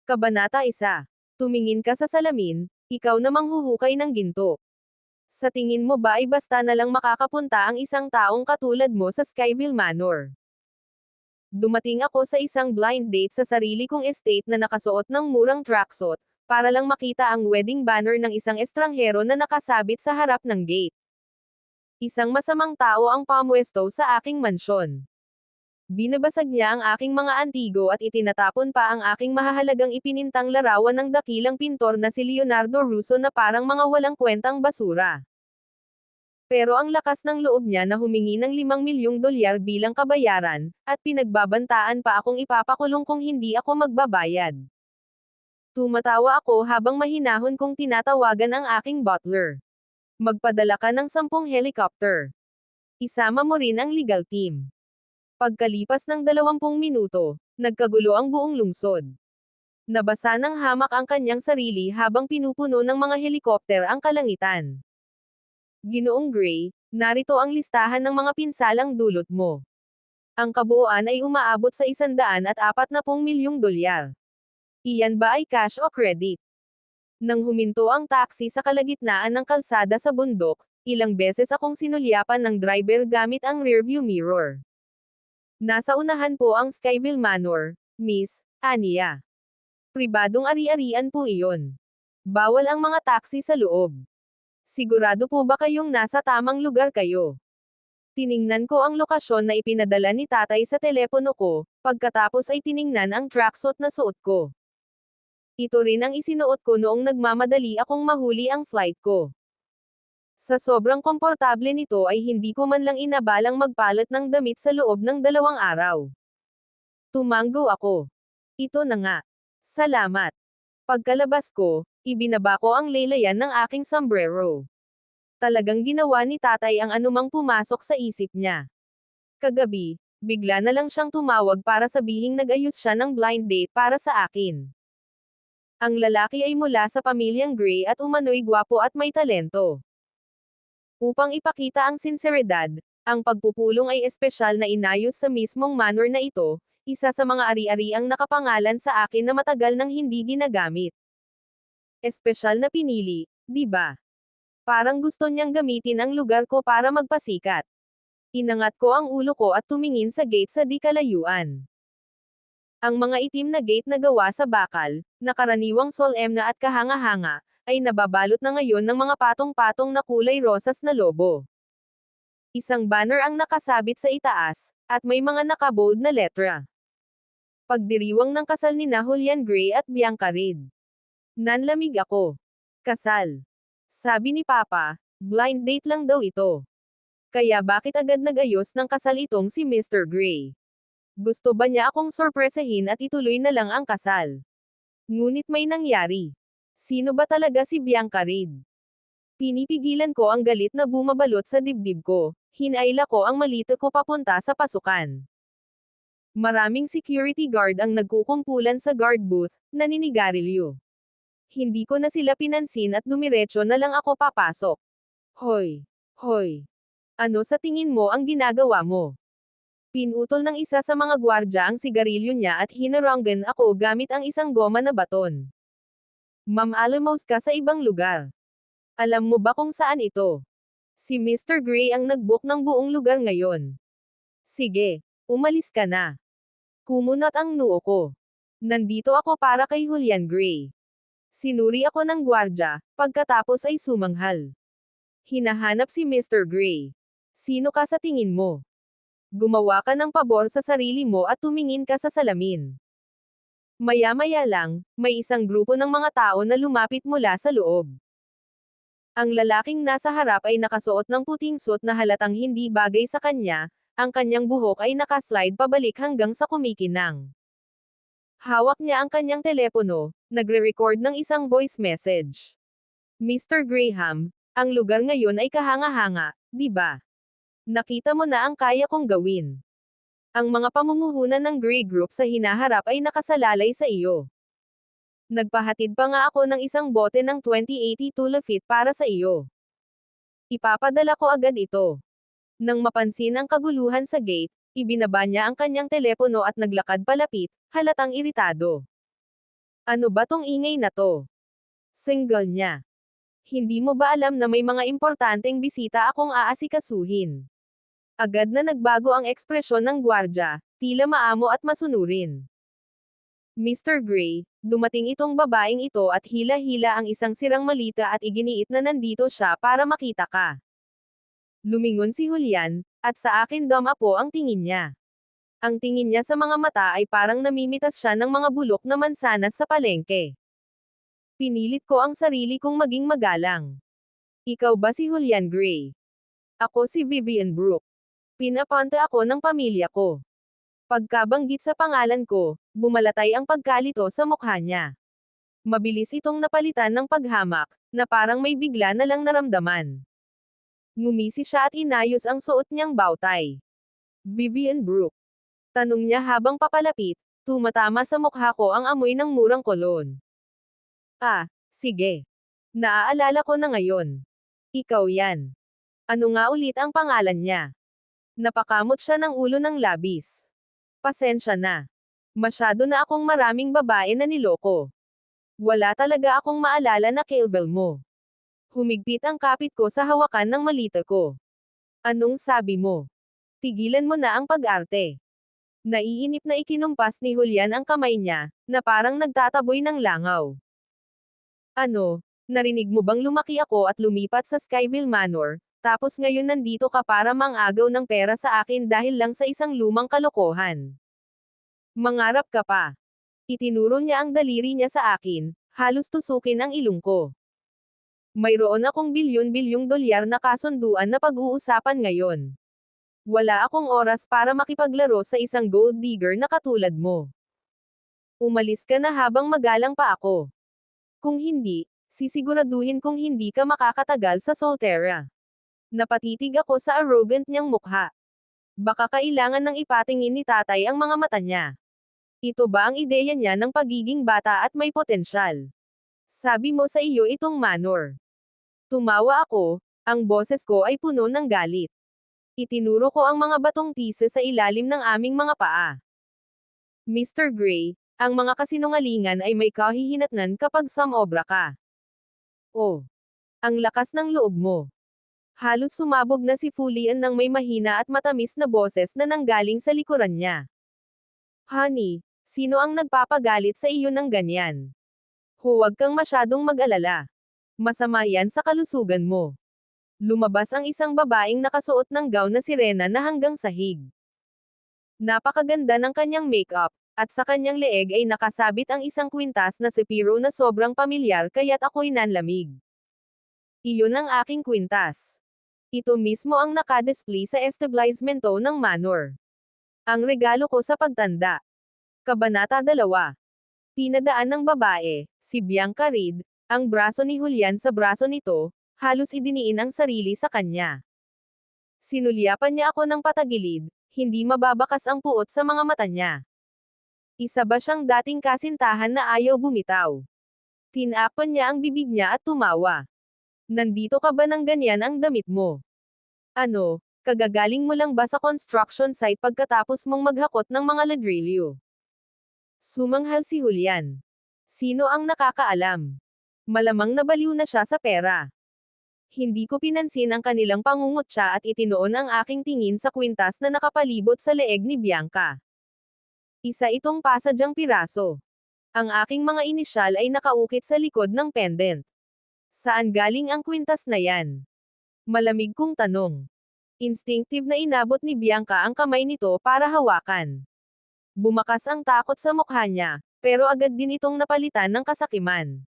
Kabanata 1. Tumingin ka sa salamin, ikaw na manghuhukay ng ginto. Sa tingin mo ba ay basta na lang makakapunta ang isang taong katulad mo sa Skyville Manor? Dumating ako sa isang blind date sa sarili kong estate na nakasuot ng murang tracksuit, para lang makita ang wedding banner ng isang estranghero na nakasabit sa harap ng gate. Isang masamang tao ang pamwesto sa aking mansyon. Binabasag niya ang aking mga antigo at itinatapon pa ang aking mahahalagang ipinintang larawan ng dakilang pintor na si Leonardo Russo na parang mga walang kwentang basura. Pero ang lakas ng loob niya na humingi ng $5 milyong bilang kabayaran, at pinagbabantaan pa akong ipapakulong kung hindi ako magbabayad. Tumatawa ako habang mahinahon kong tinatawagan ang aking butler. Magpadala ka ng 10 helicopter. Isama mo rin ang legal team. Pagkalipas ng 20 minuto, nagkagulo ang buong lungsod. Nabasa ng hamak ang kanyang sarili habang pinupuno ng mga helikopter ang kalangitan. Ginoong Gray, narito ang listahan ng mga pinsalang dulot mo. Ang kabuuan ay umaabot sa $140 milyong. Iyan ba ay cash o credit? Nang huminto ang taxi sa kalagitnaan ng kalsada sa bundok, ilang beses akong sinulyapan ng driver gamit ang rearview mirror. Nasa unahan po ang Skyville Manor, Miss Ania. Pribadong ari-arian po iyon. Bawal ang mga taxi sa loob. Sigurado po ba kayong nasa tamang lugar kayo? Tiningnan ko ang lokasyon na ipinadala ni tatay sa telepono ko, pagkatapos ay tiningnan ang tracksuit na suot ko. Ito rin ang isinuot ko noong nagmamadali akong mahuli ang flight ko. Sa sobrang komportable nito ay hindi ko man lang inabalang magpalit ng damit sa loob ng 2 araw. Tumanggo ako. Ito na nga. Salamat. Pagkalabas ko, ibinaba ko ang laylayan ng aking sombrero. Talagang ginawa ni tatay ang anumang pumasok sa isip niya. Kagabi, bigla na lang siyang tumawag para sabihing nag-ayos siya ng blind date para sa akin. Ang lalaki ay mula sa pamilyang Gray at umano'y gwapo at may talento. Upang ipakita ang sinseridad, ang pagpupulong ay espesyal na inayos sa mismong manor na ito, isa sa mga ari-ariang nakapangalan sa akin na matagal nang hindi ginagamit. Espesyal na pinili, di ba? Parang gusto niyang gamitin ang lugar ko para magpasikat. Inangat ko ang ulo ko at tumingin sa gate sa di kalayuan. Ang mga itim na gate na gawa sa bakal, na karaniwang solemna at kahanga-hanga, ay nababalot na ngayon ng mga patong-patong na kulay rosas na lobo. Isang banner ang nakasabit sa itaas, at may mga nakabold na letra. Pagdiriwang ng kasal ni Julian Gray at Bianca Reid. Nanlamig ako. Kasal. Sabi ni Papa, blind date lang daw ito. Kaya bakit agad nag-ayos ng kasal itong si Mr. Gray? Gusto ba niya akong sorpresahin at ituloy na lang ang kasal? Ngunit may nangyari. Sino ba talaga si Bianca Reid? Pinipigilan ko ang galit na bumabalot sa dibdib ko, hinaila ko ang malita ko papunta sa pasukan. Maraming security guard ang nagkukumpulan sa guard booth, naninigarilyo. Hindi ko na sila pinansin at dumiretso na lang ako papasok. Hoy! Hoy! Ano sa tingin mo ang ginagawa mo? Pinutol ng isa sa mga gwardya ang sigarilyo niya at hinaranggan ako gamit ang isang goma na baton. Mamaalamos ka sa ibang lugar. Alam mo ba kung saan ito? Si Mr. Gray ang nag-book ng buong lugar ngayon. Sige, umalis ka na. Kumunat ang noo ko. Nandito ako para kay Julian Gray. Sinuri ako ng gwardya, pagkatapos ay sumanghal. Hinahanap si Mr. Gray. Sino ka sa tingin mo? Gumawa ka ng pabor sa sarili mo at tumingin ka sa salamin. Maya-maya lang, may isang grupo ng mga tao na lumapit mula sa loob. Ang lalaking nasa harap ay nakasuot ng puting suit na halatang hindi bagay sa kanya, ang kanyang buhok ay nakaslide pabalik hanggang sa kumikinang. Hawak niya ang kanyang telepono, nagre-record ng isang voice message. Mr. Graham, ang lugar ngayon ay kahanga-hanga, di ba? Nakita mo na ang kaya kong gawin. Ang mga pamumuhunan ng Gray Group sa hinaharap ay nakasalalay sa iyo. Nagpahatid pa nga ako ng isang bote ng 2080 Tulafit para sa iyo. Ipapadala ko agad ito. Nang mapansin ang kaguluhan sa gate, ibinaba niya ang kanyang telepono at naglakad palapit, halatang iritado. Ano ba tong ingay na to? Single niya. Hindi mo ba alam na may mga importanteng bisita akong aasikasuhin? Agad na nagbago ang ekspresyon ng gwardya, tila maamo at masunurin. Mr. Gray, dumating itong babaeng ito at hila-hila ang isang sirang malita at iginiit na nandito siya para makita ka. Lumingon si Julian, at sa akin damapo ang tingin niya. Ang tingin niya sa mga mata ay parang namimitas siya ng mga bulok na mansanas sa palengke. Pinilit ko ang sarili kong maging magalang. Ikaw ba si Julian Gray? Ako si Vivian Brooke. Pinapante ako ng pamilya ko. Pagkabanggit sa pangalan ko, bumalatay ang pagkalito sa mukha niya. Mabilis itong napalitan ng paghamak, na parang may bigla na lang naramdaman. Ngumisi siya at inayos ang suot niyang bawtay. Vivian Brooke. Tanong niya habang papalapit, tumatama sa mukha ko ang amoy ng murang kolon. Ah, sige. Naaalala ko na ngayon. Ikaw yan. Ano nga ulit ang pangalan niya? Napakamot siya ng ulo ng labis. Pasensya na. Masyado na akong maraming babae na niloko. Wala talaga akong maalala na kilvel mo. Humigpit ang kapit ko sa hawakan ng malita ko. Anong sabi mo? Tigilan mo na ang pag-arte. Naiinip na ikinumpas ni Julian ang kamay niya, na parang nagtataboy ng langaw. Ano, narinig mo bang lumaki ako at lumipat sa Skyville Manor, tapos ngayon nandito ka para mangagaw ng pera sa akin dahil lang sa isang lumang kalokohan? Mangarap ka pa. Itinuro niya ang daliri niya sa akin, halos tusukin ang ilong ko. Mayroon akong bilyon-bilyong dolyar na kasunduan na pag-uusapan ngayon. Wala akong oras para makipaglaro sa isang gold digger na katulad mo. Umalis ka na habang magalang pa ako. Kung hindi, sisiguraduhin kong hindi ka makakatagal sa Solterra. Napatitig ako sa arrogant niyang mukha. Baka kailangan ng ipatingin ni tatay ang mga mata niya. Ito ba ang ideya niya ng pagiging bata at may potensyal? Sabi mo sa iyo itong manor. Tumawa ako, ang boses ko ay puno ng galit. Itinuro ko ang mga batong tise sa ilalim ng aming mga paa. Mr. Gray, ang mga kasinungalingan ay may kahihinatnan kapag sumobra ka. Oh, ang lakas ng loob mo. Halos sumabog na si Julian ng may mahina at matamis na boses na nanggaling sa likuran niya. Honey, sino ang nagpapagalit sa iyo ng ganyan? Huwag kang masyadong mag-alala. Masama yan sa kalusugan mo. Lumabas ang isang babaeng nakasuot ng gown na sirena na hanggang sahig. Napakaganda ng kanyang makeup, at sa kanyang leeg ay nakasabit ang isang kwintas na sepiro na sobrang pamilyar kaya't ako'y nanlamig. Iyon ang aking kwintas. Ito mismo ang nakadisplay sa establishmento ng manor. Ang regalo ko sa pagtanda. Kabanata 2. Pinadaan ng babae, si Bianca Reed, ang braso ni Julian sa braso nito, halos idiniin ang sarili sa kanya. Sinulyapan niya ako ng patagilid, hindi mababakas ang puot sa mga mata niya. Isa ba siyang dating kasintahan na ayaw bumitaw? Tinakpan niya ang bibig niya at tumawa. Nandito ka ba ng ganyan ang damit mo? Ano, kagagaling mo lang ba sa construction site pagkatapos mong maghakot ng mga ladrilyo? Sumanghal si Julian. Sino ang nakakaalam? Malamang nabaliw na siya sa pera. Hindi ko pinansin ang kanilang pangungutya at itinoon ang aking tingin sa kwintas na nakapalibot sa leeg ni Bianca. Isa itong pasadyang piraso. Ang aking mga inisyal ay nakaukit sa likod ng pendant. Saan galing ang kwintas na yan? Malamig kong tanong. Instinctive na inabot ni Bianca ang kamay nito para hawakan. Bumakas ang takot sa mukha niya, pero agad din itong napalitan ng kasakiman.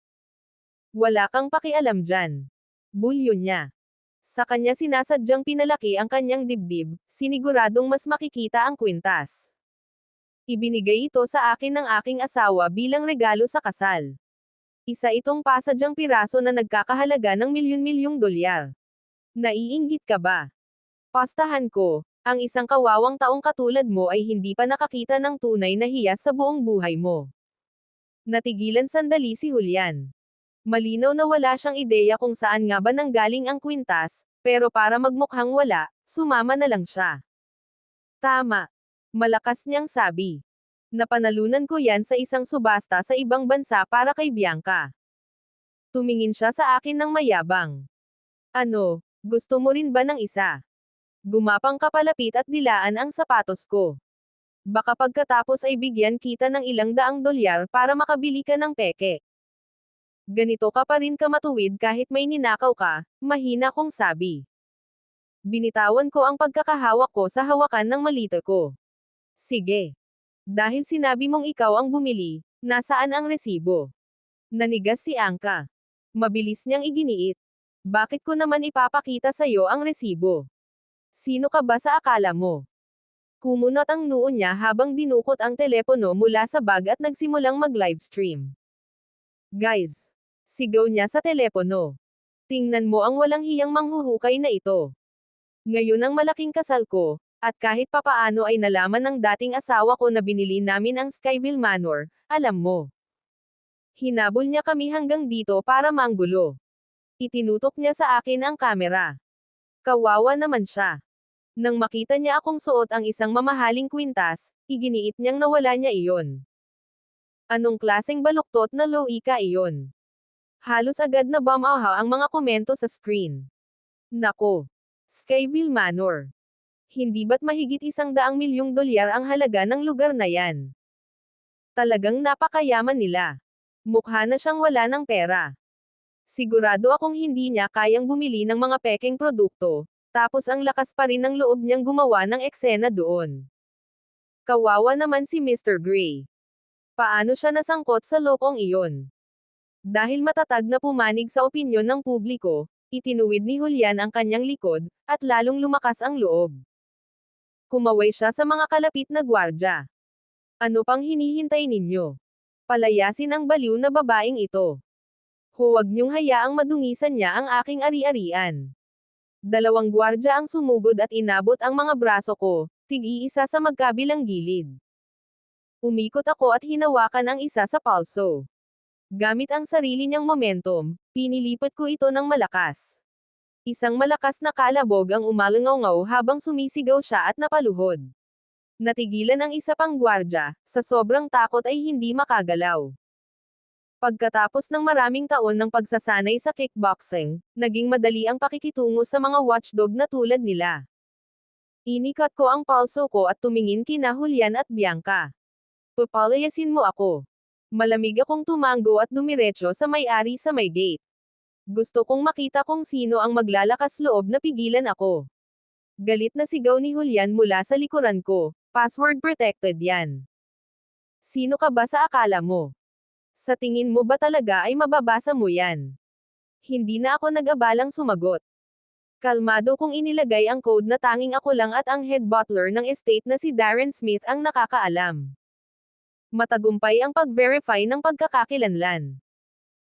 Wala kang pakialam dyan. Bulyo niya. Sa kanya sinasadyang pinalaki ang kanyang dibdib, siniguradong mas makikita ang kwintas. Ibinigay ito sa akin ng aking asawa bilang regalo sa kasal. Isa itong pasadyang piraso na nagkakahalaga ng milyon-milyong dolyar. Naiinggit ka ba? Pastahan ko, ang isang kawawang taong katulad mo ay hindi pa nakakita ng tunay na hiyas sa buong buhay mo. Natigilan sandali si Julian. Malinaw na wala siyang ideya kung saan nga ba nanggaling ang kwintas, pero para magmukhang wala, sumama na lang siya. Tama. Malakas niyang sabi. Napanalunan ko yan sa isang subasta sa ibang bansa para kay Bianca. Tumingin siya sa akin ng mayabang. Ano, gusto mo rin ba ng isa? Gumapang kapalapit at dilaan ang sapatos ko. Baka pagkatapos ay bigyan kita ng ilang daang dolyar para makabili ka ng peke. Ganito ka pa rin kamatuwid kahit may ninakaw ka, mahina kong sabi. Binitawan ko ang pagkakahawak ko sa hawakan ng malita ko. Sige. Dahil sinabi mong ikaw ang bumili, nasaan ang resibo? Nanigas si Angka. Mabilis niyang iginiit. Bakit ko naman ipapakita sa'yo ang resibo? Sino ka ba sa akala mo? Kumunot ang noo niya habang dinukot ang telepono mula sa bag at nagsimulang mag-livestream. Guys! Sigaw niya sa telepono. Tingnan mo ang walang hiyang manghuhukay na ito. Ngayon ang malaking kasal ko, at kahit papaano ay nalaman ng dating asawa ko na binili namin ang Skyville Manor, alam mo. Hinabol niya kami hanggang dito para manggulo. Itinutok niya sa akin ang kamera. Kawawa naman siya. Nang makita niya akong suot ang isang mamahaling kwintas, iginiit niyang nawala niya iyon. Anong klaseng baluktot na loika iyon? Halos agad na bumauhaw ang mga komento sa screen. Nako! Skyville Manor. Hindi ba't mahigit $100 milyong ang halaga ng lugar na yan? Talagang napakayaman nila. Mukha na siyang wala ng pera. Sigurado akong hindi niya kayang bumili ng mga pekeng produkto, tapos ang lakas pa rin ng loob niyang gumawa ng eksena doon. Kawawa naman si Mr. Gray. Paano siya nasangkot sa lokong iyon? Dahil matatag na pumanig sa opinyon ng publiko, itinuwid ni Julian ang kanyang likod, at lalong lumakas ang loob. Kumaway siya sa mga kalapit na gwardya. Ano pang hinihintay ninyo? Palayasin ang baliw na babaeng ito. Huwag niyong hayaang madungisan niya ang aking ari-arian. 2 gwardya ang sumugod at inabot ang mga braso ko, tig-iisa sa magkabilang gilid. Umikot ako at hinawakan ang isa sa palso. Gamit ang sarili niyang momentum, pinilipat ko ito ng malakas. Isang malakas na kalabog ang umalangaw habang sumisigaw siya at napaluhod. Natigilan ang isa pang gwardya, sa sobrang takot ay hindi makagalaw. Pagkatapos ng maraming taon ng pagsasanay sa kickboxing, naging madali ang pakikitungo sa mga watchdog na tulad nila. Inikat ko ang palso ko at tumingin kina Julian at Bianca. Papalayasin mo ako. Malamig akong tumango at dumiretso sa may-ari sa may gate. Gusto kong makita kung sino ang maglalakas loob na pigilan ako. Galit na sigaw ni Julian mula sa likuran ko, password protected yan. Sino ka ba sa akala mo? Sa tingin mo ba talaga ay mababasa mo yan? Hindi na ako nag-abalang sumagot. Kalmado kong inilagay ang code na tanging ako lang at ang head butler ng estate na si Darren Smith ang nakakaalam. Matagumpay ang pag-verify ng pagkakakilanlan.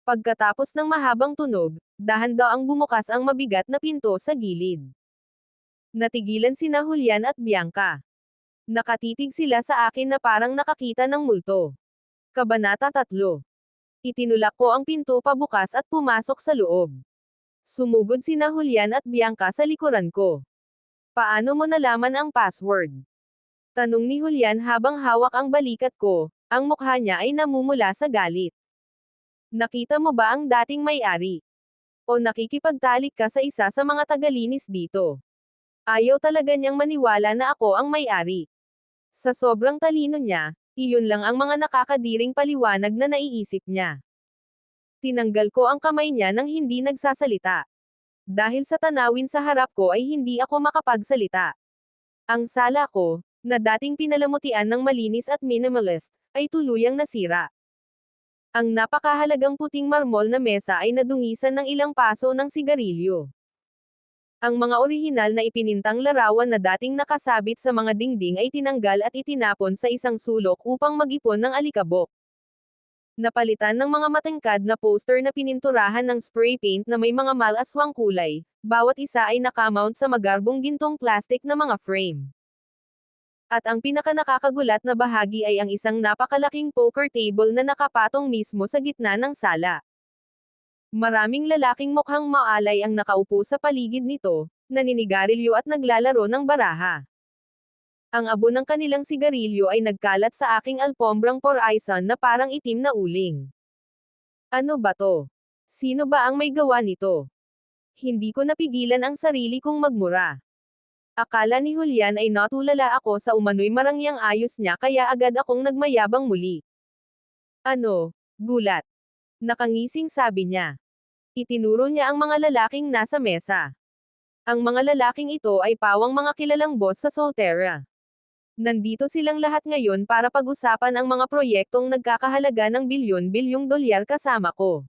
Pagkatapos ng mahabang tunog, dahan-daang bumukas ang mabigat na pinto sa gilid. Natigilan sina Julian at Bianca. Nakatitig sila sa akin na parang nakakita ng multo. Kabanata 3. Itinulak ko ang pinto pabukas at pumasok sa loob. Sumugod sina Julian at Bianca sa likuran ko. Paano mo nalaman ang password? Tanong ni Julian habang hawak ang balikat ko, ang mukha niya ay namumula sa galit. Nakita mo ba ang dating may-ari? O nakikipagtalik ka sa isa sa mga tagalinis dito? Ayaw talaga niyang maniwala na ako ang may-ari. Sa sobrang talino niya, iyon lang ang mga nakakadiring paliwanag na naiisip niya. Tinanggal ko ang kamay niya nang hindi nagsasalita. Dahil sa tanawin sa harap ko ay hindi ako makapagsalita. Ang sala ko, na dating pinalamutian ng malinis at minimalist, ay tuluyang nasira. Ang napakahalagang puting marmol na mesa ay nadungisan ng ilang paso ng sigarilyo. Ang mga orihinal na ipinintang larawan na dating nakasabit sa mga dingding ay tinanggal at itinapon sa isang sulok upang mag-ipon ng alikabok. Napalitan ng mga matangkad na poster na pininturahan ng spray paint na may mga malaswang kulay, bawat isa ay nakamount sa magarbong gintong plastic na mga frame. At ang pinakanakakagulat na bahagi ay ang isang napakalaking poker table na nakapatong mismo sa gitna ng sala. Maraming lalaking mukhang maalay ang nakaupo sa paligid nito, naninigarilyo at naglalaro ng baraha. Ang abo ng kanilang sigarilyo ay nagkalat sa aking alpombrang Horizon na parang itim na uling. Ano ba to? Sino ba ang may gawa nito? Hindi ko napigilan ang sarili kong magmura. Akala ni Julian ay natulala ako sa umano'y marangyang ayos niya kaya agad akong nagmayabang muli. Ano? Gulat. Nakangising sabi niya. Itinuro niya ang mga lalaking nasa mesa. Ang mga lalaking ito ay pawang mga kilalang boss sa Solterra. Nandito silang lahat ngayon para pag-usapan ang mga proyektong nagkakahalaga ng bilyon-bilyong dolyar kasama ko.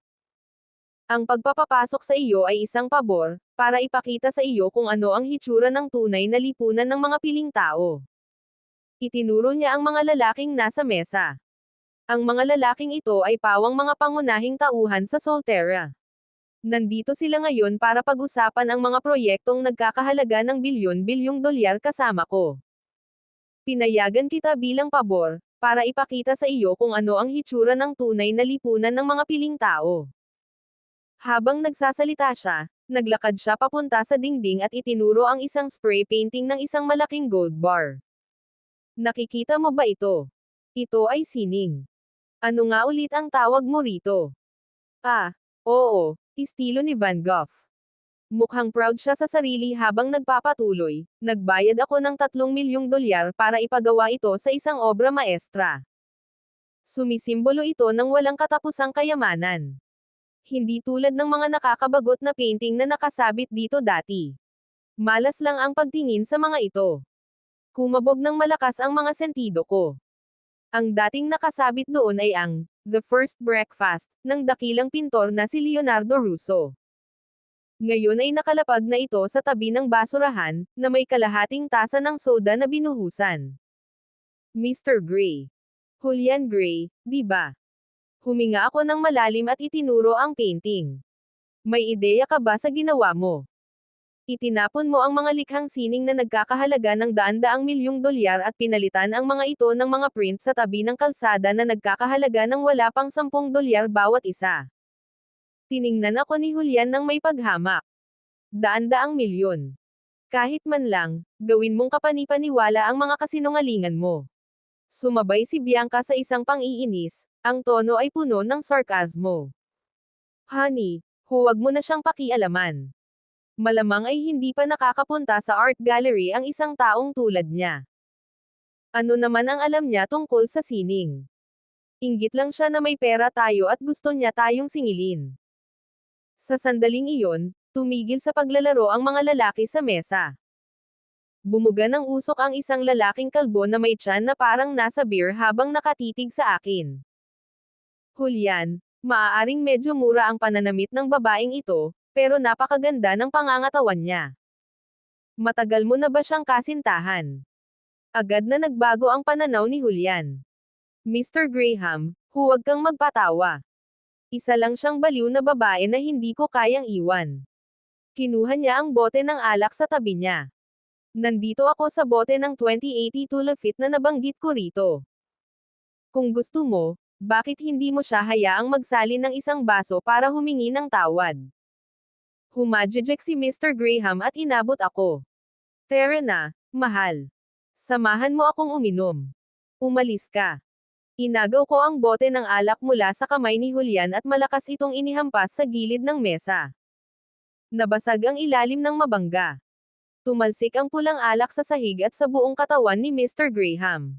Ang pagpapapasok sa iyo ay isang pabor, para ipakita sa iyo kung ano ang hitsura ng tunay na lipunan ng mga piling tao. Itinuro niya ang mga lalaking nasa mesa. Ang mga lalaking ito ay pawang mga pangunahing tauhan sa Solterra. Nandito sila ngayon para pag-usapan ang mga proyektong nagkakahalaga ng bilyon-bilyong dolyar kasama ko. Pinayagan kita bilang pabor, para ipakita sa iyo kung ano ang hitsura ng tunay na lipunan ng mga piling tao. Habang nagsasalita siya, naglakad siya papunta sa dingding at itinuro ang isang spray painting ng isang malaking gold bar. Nakikita mo ba ito? Ito ay sining. Ano nga ulit ang tawag mo rito? Ah, oo, estilo ni Van Gogh. Mukhang proud siya sa sarili habang nagpapatuloy, nagbayad ako ng 3 milyong dolyar para ipagawa ito sa isang obra maestra. Sumisimbolo ito ng walang katapusang kayamanan. Hindi tulad ng mga nakakabagot na painting na nakasabit dito dati. Malas lang ang pagtingin sa mga ito. Kumabog ng malakas ang mga sentido ko. Ang dating nakasabit doon ay ang The First Breakfast ng dakilang pintor na si Leonardo Russo. Ngayon ay nakalapag na ito sa tabi ng basurahan, na may kalahating tasa ng soda na binuhusan. Mr. Gray. Julian Gray, di ba? Huminga ako ng malalim at itinuro ang painting. May ideya ka ba sa ginawa mo? Itinapon mo ang mga likhang sining na nagkakahalaga ng daan-daang milyong dolyar at pinalitan ang mga ito ng mga print sa tabi ng kalsada na nagkakahalaga ng wala pang 10 dolyar bawat isa. Tiningnan ako ni Julian ng may paghamak. Daan-daang milyon. Kahit man lang, gawin mong kapanipaniwala ang mga kasinungalingan mo. Sumabay si Bianca sa isang pang-iinis, ang tono ay puno ng sarkasmo. Honey, huwag mo na siyang pakialaman. Malamang ay hindi pa nakakapunta sa art gallery ang isang taong tulad niya. Ano naman ang alam niya tungkol sa sining? Inggit lang siya na may pera tayo at gusto niya tayong singilin. Sa sandaling iyon, tumigil sa paglalaro ang mga lalaki sa mesa. Bumuga ng usok ang isang lalaking kalbo na may tiyan na parang nasa beer habang nakatitig sa akin. Julian, maaaring medyo mura ang pananamit ng babaeng ito, pero napakaganda ng pangangatawan niya. Matagal mo na ba siyang kasintahan? Agad na nagbago ang pananaw ni Julian. Mr. Graham, huwag kang magpatawa. Isa lang siyang baliw na babae na hindi ko kayang iwan. Kinuha niya ang bote ng alak sa tabi niya. Nandito ako sa bote ng 2082 Lafite na nabanggit ko rito. Kung gusto mo, bakit hindi mo siya hayaang magsalin ng isang baso para humingi ng tawad? Humajejek si Mr. Graham at inabot ako. Tara na, mahal. Samahan mo akong uminom. Umalis ka. Inagaw ko ang bote ng alak mula sa kamay ni Julian at malakas itong inihampas sa gilid ng mesa. Nabasag ang ilalim ng mabangga. Tumalsik ang pulang alak sa sahig at sa buong katawan ni Mr. Graham.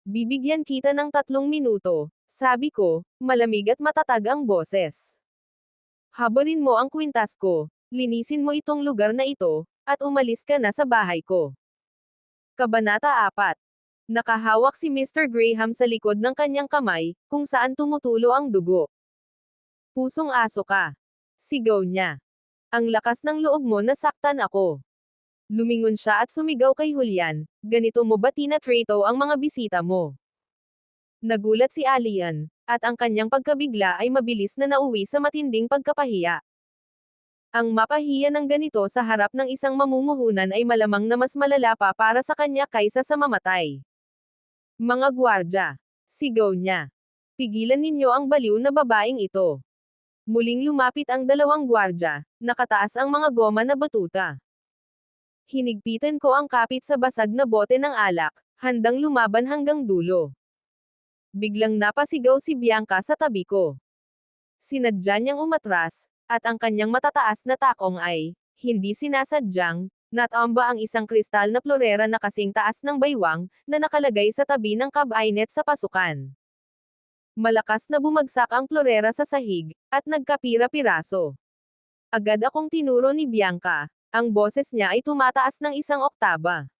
Bibigyan kita ng 3 minuto, sabi ko, malamig at matatag ang boses. Habarin mo ang kwintas ko, linisin mo itong lugar na ito, at umalis ka na sa bahay ko. Kabanata 4. Nakahawak si Mr. Graham sa likod ng kanyang kamay, kung saan tumutulo ang dugo. Pusong aso ka. Sigaw niya. Ang lakas ng loob mo na saktan ako. Lumingon siya at sumigaw kay Julian, ganito mo ba tinatrato ang mga bisita mo? Nagulat si Alien, at ang kanyang pagkabigla ay mabilis na nauwi sa matinding pagkapahiya. Ang mapahiya ng ganito sa harap ng isang mamumuhunan ay malamang na mas malala pa para sa kanya kaysa sa mamatay. Mga gwardya. Sigaw niya. Pigilan ninyo ang baliw na babaeng ito. Muling lumapit ang 2 gwardya, nakataas ang mga goma na batuta. Hinigpitan ko ang kapit sa basag na bote ng alak, handang lumaban hanggang dulo. Biglang napasigaw si Bianca sa tabi ko. Sinadya niyang umatras, at ang kanyang matataas na takong ay, hindi sinasadyang, natamba ang isang kristal na florera na kasing taas ng baywang, na nakalagay sa tabi ng cabinet sa pasukan. Malakas na bumagsak ang florera sa sahig, at nagkapira-piraso. Agad akong tinuro ni Bianca, ang boses niya ay tumataas ng isang oktaba.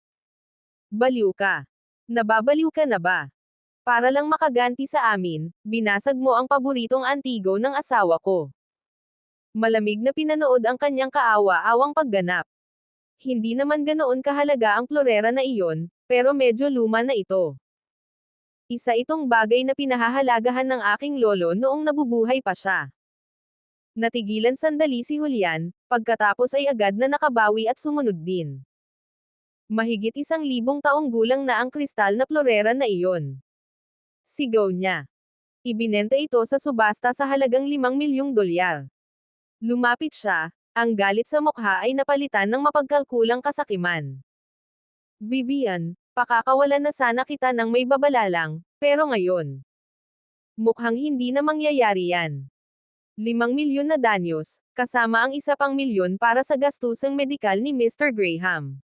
Baliw ka. Nababaliw ka na ba? Para lang makaganti sa amin, binasag mo ang paboritong antigo ng asawa ko. Malamig na pinanood ang kanyang kaawa-awang pagganap. Hindi naman ganoon kahalaga ang florera na iyon, pero medyo luma na ito. Isa itong bagay na pinahahalagahan ng aking lolo noong nabubuhay pa siya. Natigilan sandali si Julian, pagkatapos ay agad na nakabawi at sumunod din. Mahigit 1,000 taong gulang na ang kristal na florera na iyon. Sigaw niya. Ibinenta ito sa subasta sa halagang $5,000,000. Lumapit siya, ang galit sa mukha ay napalitan ng mapagkalkulang kasakiman. Vivian, pakakawalan na sana kita ng may babala lang, pero ngayon. Mukhang hindi na mangyayari yan. 5,000,000 na danyos, kasama ang isa pang milyon para sa gastusang medikal ni Mr. Graham.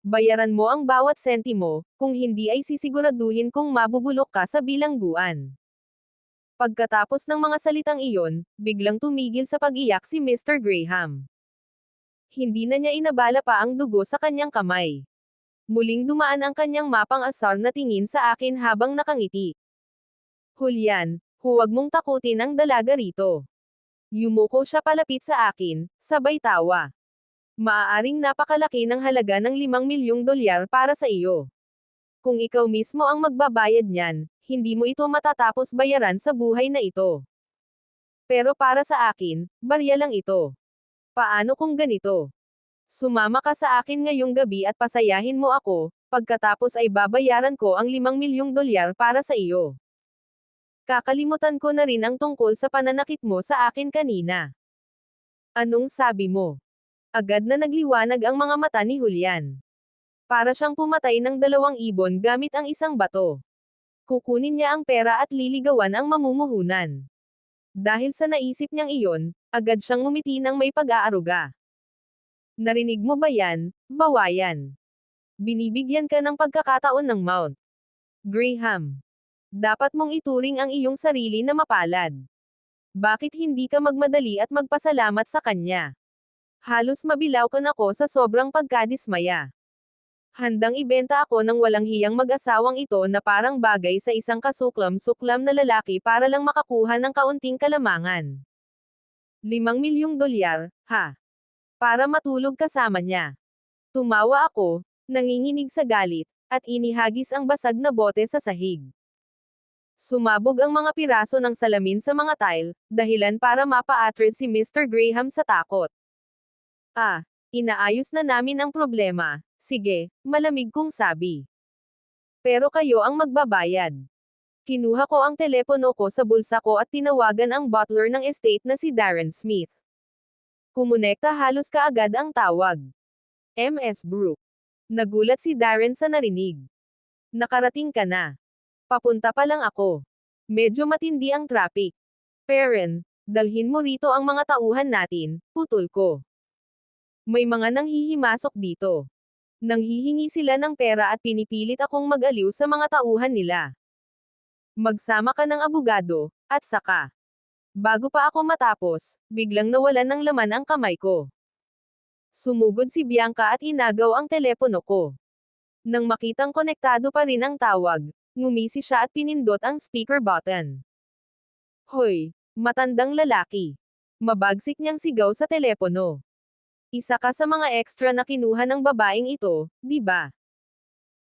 Bayaran mo ang bawat sentimo, kung hindi ay sisiguraduhin kong mabubulok ka sa bilangguan. Pagkatapos ng mga salitang iyon, biglang tumigil sa pag-iyak si Mr. Graham. Hindi na niya inabala pa ang dugo sa kanyang kamay. Muling dumaan ang kanyang mapang-asar na tingin sa akin habang nakangiti. Julian, huwag mong takutin ang dalaga rito. Yumuko siya palapit sa akin, sabay tawa. Maaaring napakalaki ng halaga ng $5,000,000 para sa iyo. Kung ikaw mismo ang magbabayad niyan, hindi mo ito matatapos bayaran sa buhay na ito. Pero para sa akin, barya lang ito. Paano kung ganito? Sumama ka sa akin ngayong gabi at pasayahin mo ako, pagkatapos ay babayaran ko ang $5,000,000 para sa iyo. Kakalimutan ko na rin ang tungkol sa pananakit mo sa akin kanina. Anong sabi mo? Agad na nagliwanag ang mga mata ni Julian. Para siyang pumatay ng 2 ibon gamit ang isang bato. Kukunin niya ang pera at liligawan ang mamumuhunan. Dahil sa naisip niyang iyon, agad siyang ngumiti ng may pag-aaruga. Narinig mo ba yan, bawayan? Binibigyan ka ng pagkakataon ng Mount Graham. Dapat mong ituring ang iyong sarili na mapalad. Bakit hindi ka magmadali at magpasalamat sa kanya? Halos mabilaukan ako sa sobrang pagkadismaya. Handang ibenta ako ng walang hiyang mag-asawang ito na parang bagay sa isang kasuklam-suklam na lalaki para lang makakuha ng kaunting kalamangan. $5,000,000, ha? Para matulog kasama niya. Tumawa ako, nanginginig sa galit, at inihagis ang basag na bote sa sahig. Sumabog ang mga piraso ng salamin sa mga tile, dahilan para mapa-atris si Mr. Graham sa takot. Inaayos na namin ang problema. Sige, malamig kong sabi. Pero kayo ang magbabayad. Kinuha ko ang telepono ko sa bulsa ko at tinawagan ang butler ng estate na si Darren Smith. Kumonekta halos kaagad ang tawag. Ms. Brooke. Nagulat si Darren sa narinig. Nakarating ka na. Papunta pa lang ako. Medyo matindi ang traffic. Perrin, dalhin mo rito ang mga tauhan natin, putol ko. May mga nanghihimasok dito. Nanghihingi sila ng pera at pinipilit akong mag-aliw sa mga tauhan nila. Magsama ka ng abogado, at saka. Bago pa ako matapos, biglang nawalan ng laman ang kamay ko. Sumugod si Bianca at inagaw ang telepono ko. Nang makitang konektado pa rin ang tawag, ngumisi siya at pinindot ang speaker button. Hoy, matandang lalaki. Mabagsik niyang sigaw sa telepono. Isa ka sa mga extra na kinuha ng babaeng ito, di ba?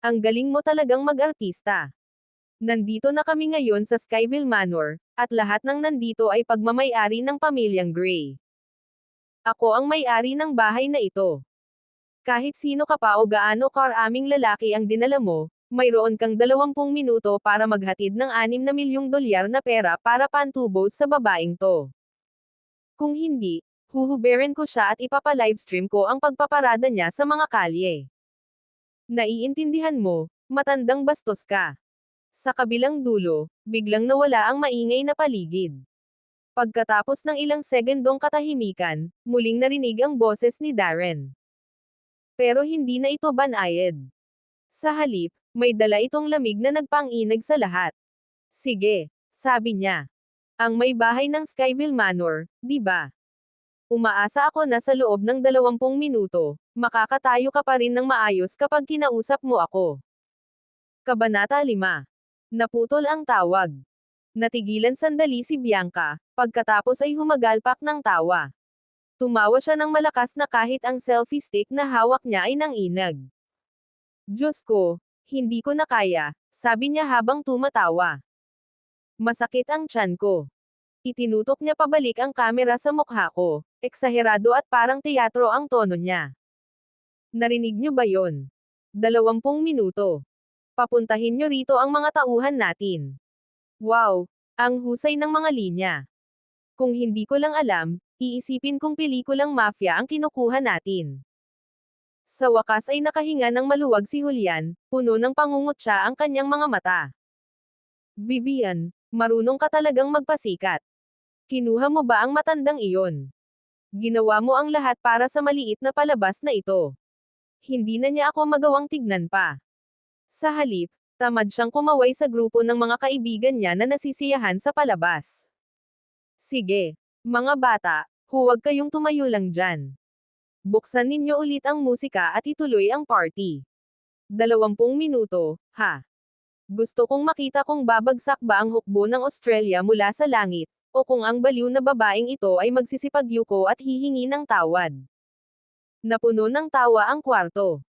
Ang galing mo talagang mag-artista. Nandito na kami ngayon sa Skyville Manor, at lahat ng nandito ay pagmamay-ari ng pamilyang Gray. Ako ang may-ari ng bahay na ito. Kahit sino ka pa o gaano karaming lalaki ang dinala mo, mayroon kang 20 minuto para maghatid ng $6,000,000 na pera para pantubos sa babaeng to. Kung hindi, Huhuberin ko siya at ipapa-livestream ko ang pagpaparada niya sa mga kalye. Naiintindihan mo, matandang bastos ka. Sa kabilang dulo, biglang nawala ang maingay na paligid. Pagkatapos ng ilang segundong katahimikan, muling narinig ang boses ni Darren. Pero hindi na ito banayad. Sa halip, may dala itong lamig na nagpang-inag sa lahat. Sige, sabi niya. Ang may bahay ng Skyville Manor, di ba? Umaasa ako na sa loob ng 20 minuto, makakatayo ka pa rin ng maayos kapag kinausap mo ako. Kabanata 5. Naputol ang tawag. Natigilan sandali si Bianca, pagkatapos ay humagalpak ng tawa. Tumawa siya ng malakas na kahit ang selfie stick na hawak niya ay nanginag. Diyos ko, hindi ko na kaya, sabi niya habang tumatawa. Masakit ang tiyan ko. Itinutok niya pabalik ang kamera sa mukha ko, eksaherado at parang teatro ang tono niya. Narinig niyo ba yon? 20 minuto. Papuntahin niyo rito ang mga tauhan natin. Wow, ang husay ng mga linya. Kung hindi ko lang alam, iisipin kong pelikulang mafia ang kinukuha natin. Sa wakas ay nakahinga ng maluwag si Julian, puno ng pangungutya ang kanyang mga mata. Vivian, marunong ka talagang magpasikat. Kinuha mo ba ang matandang iyon? Ginawa mo ang lahat para sa maliit na palabas na ito. Hindi na niya ako magawang tignan pa. Sa halip, tamad siyang kumaway sa grupo ng mga kaibigan niya na nasisiyahan sa palabas. Sige, mga bata, huwag kayong tumayo lang dyan. Buksan ninyo ulit ang musika at ituloy ang party. 20 minuto, ha? Gusto kong makita kung babagsak ba ang hukbo ng Australia mula sa langit, o kung ang baliw na babaeng ito ay magsisipagyuko at hihingi ng tawad. Napuno ng tawa ang kwarto.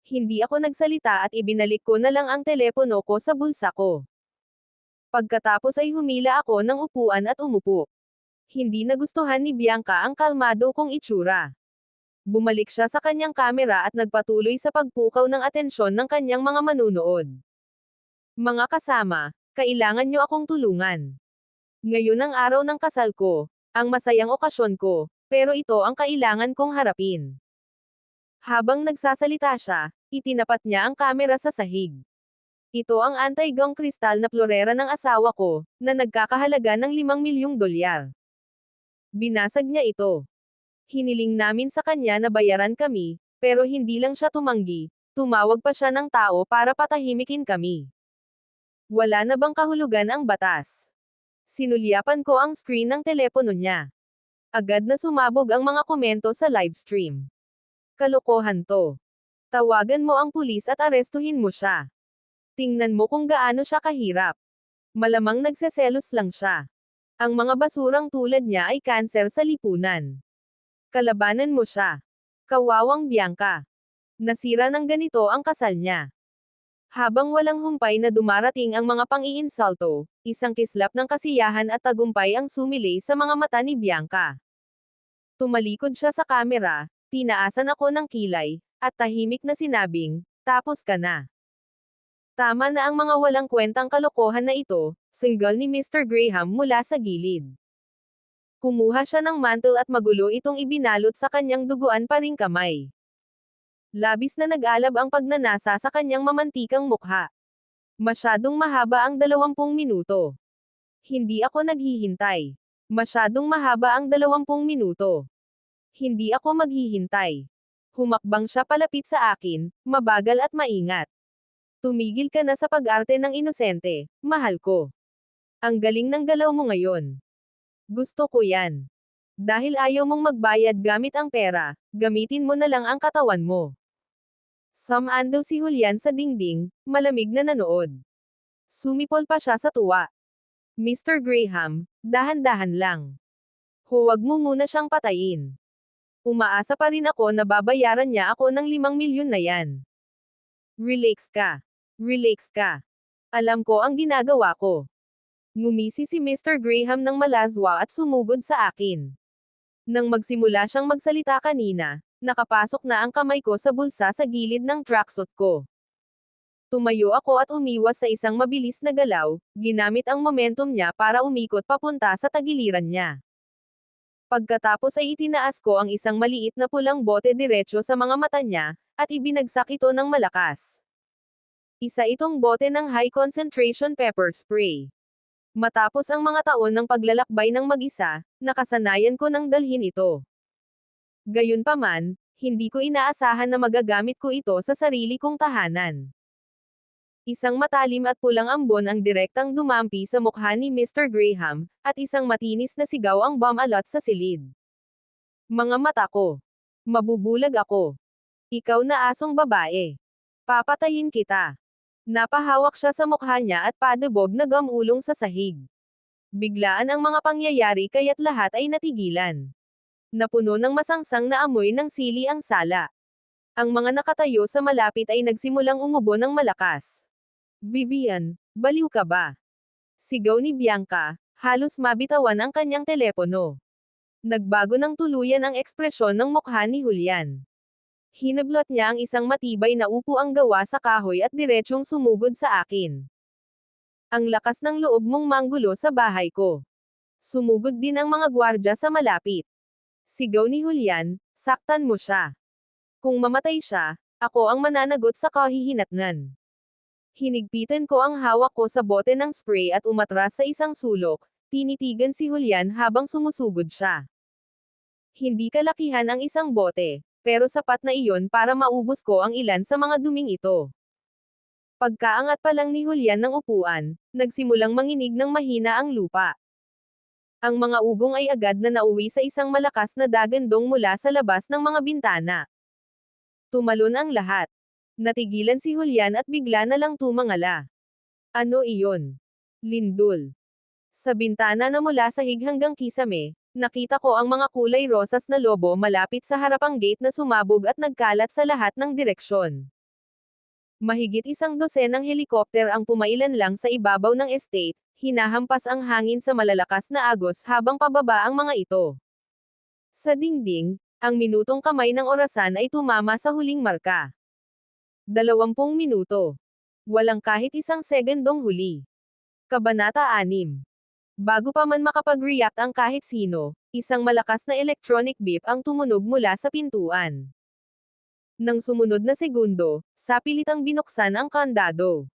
Hindi ako nagsalita at ibinalik ko na lang ang telepono ko sa bulsa ko. Pagkatapos ay humila ako ng upuan at umupo. Hindi nagustuhan ni Bianca ang kalmado kong itsura. Bumalik siya sa kanyang kamera at nagpatuloy sa pagpukaw ng atensyon ng kanyang mga manunood. Mga kasama, kailangan niyo akong tulungan. Ngayon ang araw ng kasal ko, ang masayang okasyon ko, pero ito ang kailangan kong harapin. Habang nagsasalita siya, itinapat niya ang kamera sa sahig. Ito ang anti-gong kristal na florera ng asawa ko, na nagkakahalaga ng ₱5 milyong. Binasag niya ito. Hiniling namin sa kanya na bayaran kami, pero hindi lang siya tumanggi, tumawag pa siya ng tao para patahimikin kami. Wala na bang kahulugan ang batas? Sinulyapan ko ang screen ng telepono niya. Agad na sumabog ang mga komento sa livestream. Kalokohan to. Tawagan mo ang pulis at arestuhin mo siya. Tingnan mo kung gaano siya kahirap. Malamang nagseselos lang siya. Ang mga basurang tulad niya ay kanser sa lipunan. Kalabanan mo siya. Kawawang Bianca. Nasira ng ganito ang kasal niya. Habang walang humpay na dumarating ang mga pang-iinsulto, isang kislap ng kasiyahan at tagumpay ang sumilay sa mga mata ni Bianca. Tumalikod siya sa kamera, tinaasan ako ng kilay, at tahimik na sinabing, "Tapos ka na." Tama na ang mga walang kwentang kalokohan na ito, single ni Mr. Graham mula sa gilid. Kumuha siya ng mantle at magulo itong ibinalot sa kanyang duguan pa ring kamay. Labis na nag-alab ang pagnanasa sa kanyang mamantikang mukha. Masyadong mahaba ang 20 minuto. Hindi ako naghihintay. Masyadong mahaba ang 20 minuto. Hindi ako maghihintay. Humakbang siya palapit sa akin, mabagal at maingat. Tumigil ka na sa pag-arte ng inosente, mahal ko. Ang galing ng galaw mo ngayon. Gusto ko yan. Dahil ayaw mong magbayad gamit ang pera, gamitin mo na lang ang katawan mo. Sumandal si Julian sa dingding, malamig na nanood. Sumipol pa siya sa tuwa. Mr. Graham, dahan-dahan lang. Huwag mo muna siyang patayin. Umaasa pa rin ako na babayaran niya ako ng 5 milyon na yan. Relax ka. Relax ka. Alam ko ang ginagawa ko. Ngumisi si Mr. Graham ng malazwa at sumugod sa akin. Nang magsimula siyang magsalita kanina, nakapasok na ang kamay ko sa bulsa sa gilid ng tracksuit ko. Tumayo ako at umiwas sa isang mabilis na galaw, ginamit ang momentum niya para umikot papunta sa tagiliran niya. Pagkatapos ay itinaas ko ang isang maliit na pulang bote diretso sa mga mata niya, at ibinagsak ito ng malakas. Isa itong bote ng high concentration pepper spray. Matapos ang mga taon ng paglalakbay ng mag-isa, nakasanayan ko nang dalhin ito. Gayunpaman, hindi ko inaasahan na magagamit ko ito sa sarili kong tahanan. Isang matalim at pulang ambon ang direktang dumampi sa mukha ni Mr. Graham, at isang matinis na sigaw ang bumalot sa silid. Mga mata ko. Mabubulag ako. Ikaw na asong babae. Papatayin kita. Napahawak siya sa mukha niya at padubog na gamulong sa sahig. Biglaan ang mga pangyayari kaya't lahat ay natigilan. Napuno ng masangsang na amoy ng sili ang sala. Ang mga nakatayo sa malapit ay nagsimulang umubo ng malakas. Vivian, baliw ka ba? Sigaw ni Bianca, halos mabitawan ang kanyang telepono. Nagbago ng tuluyan ang ekspresyon ng mukha ni Julian. Hinablot niya ang isang matibay na upuang gawa sa kahoy at diretsyong sumugod sa akin. Ang lakas ng loob mong manggulo sa bahay ko. Sumugod din ang mga gwardya sa malapit. Sigaw ni Julian, saktan mo siya. Kung mamatay siya, ako ang mananagot sa kahihinatnan. Hinigpitan ko ang hawak ko sa bote ng spray at umatras sa isang sulok, tinitigan si Julian habang sumusugod siya. Hindi kalakihan ang isang bote, pero sapat na iyon para maubos ko ang ilan sa mga duming ito. Pagkaangat pa lang ni Julian ng upuan, nagsimulang manginig ng mahina ang lupa. Ang mga ugong ay agad na nauwi sa isang malakas na dagandong mula sa labas ng mga bintana. Tumalon ang lahat. Natigilan si Julian at bigla na lang tumangala. Ano iyon? Lindol. Sa bintana na mula sahig hanggang kisame, nakita ko ang mga kulay rosas na lobo malapit sa harapang gate na sumabog at nagkalat sa lahat ng direksyon. Mahigit 100 ng helikopter ang pumailan lang sa ibabaw ng estate, hinahampas ang hangin sa malalakas na agos habang pababa ang mga ito. Sa dingding, ang minutong kamay ng orasan ay tumama sa huling marka. 20 minuto. Walang kahit isang segundong huli. Kabanata 6. Bago pa man makapag-react ang kahit sino, isang malakas na electronic beep ang tumunog mula sa pintuan. Nang sumunod na segundo, sapilitang binuksan ang kandado.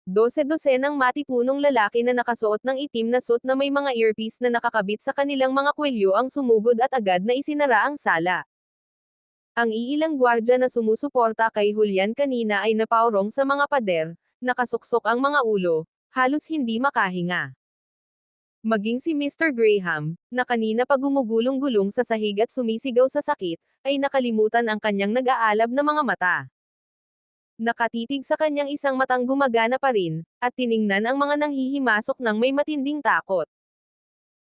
12 ng matipunong lalaki na nakasuot ng itim na suit na may mga earpiece na nakakabit sa kanilang mga kwelyo ang sumugod at agad na isinara ang sala. Ang iilang gwardya na sumusuporta kay Julian kanina ay napaurong sa mga pader, nakasuksok ang mga ulo, halos hindi makahinga. Maging si Mr. Graham, na kanina pa gumugulong-gulong sa sahig at sumisigaw sa sakit, ay nakalimutan ang kanyang nag-aalab na mga mata. Nakatitig sa kanyang isang matang gumagana pa rin, at tiningnan ang mga nanghihimasok ng may matinding takot.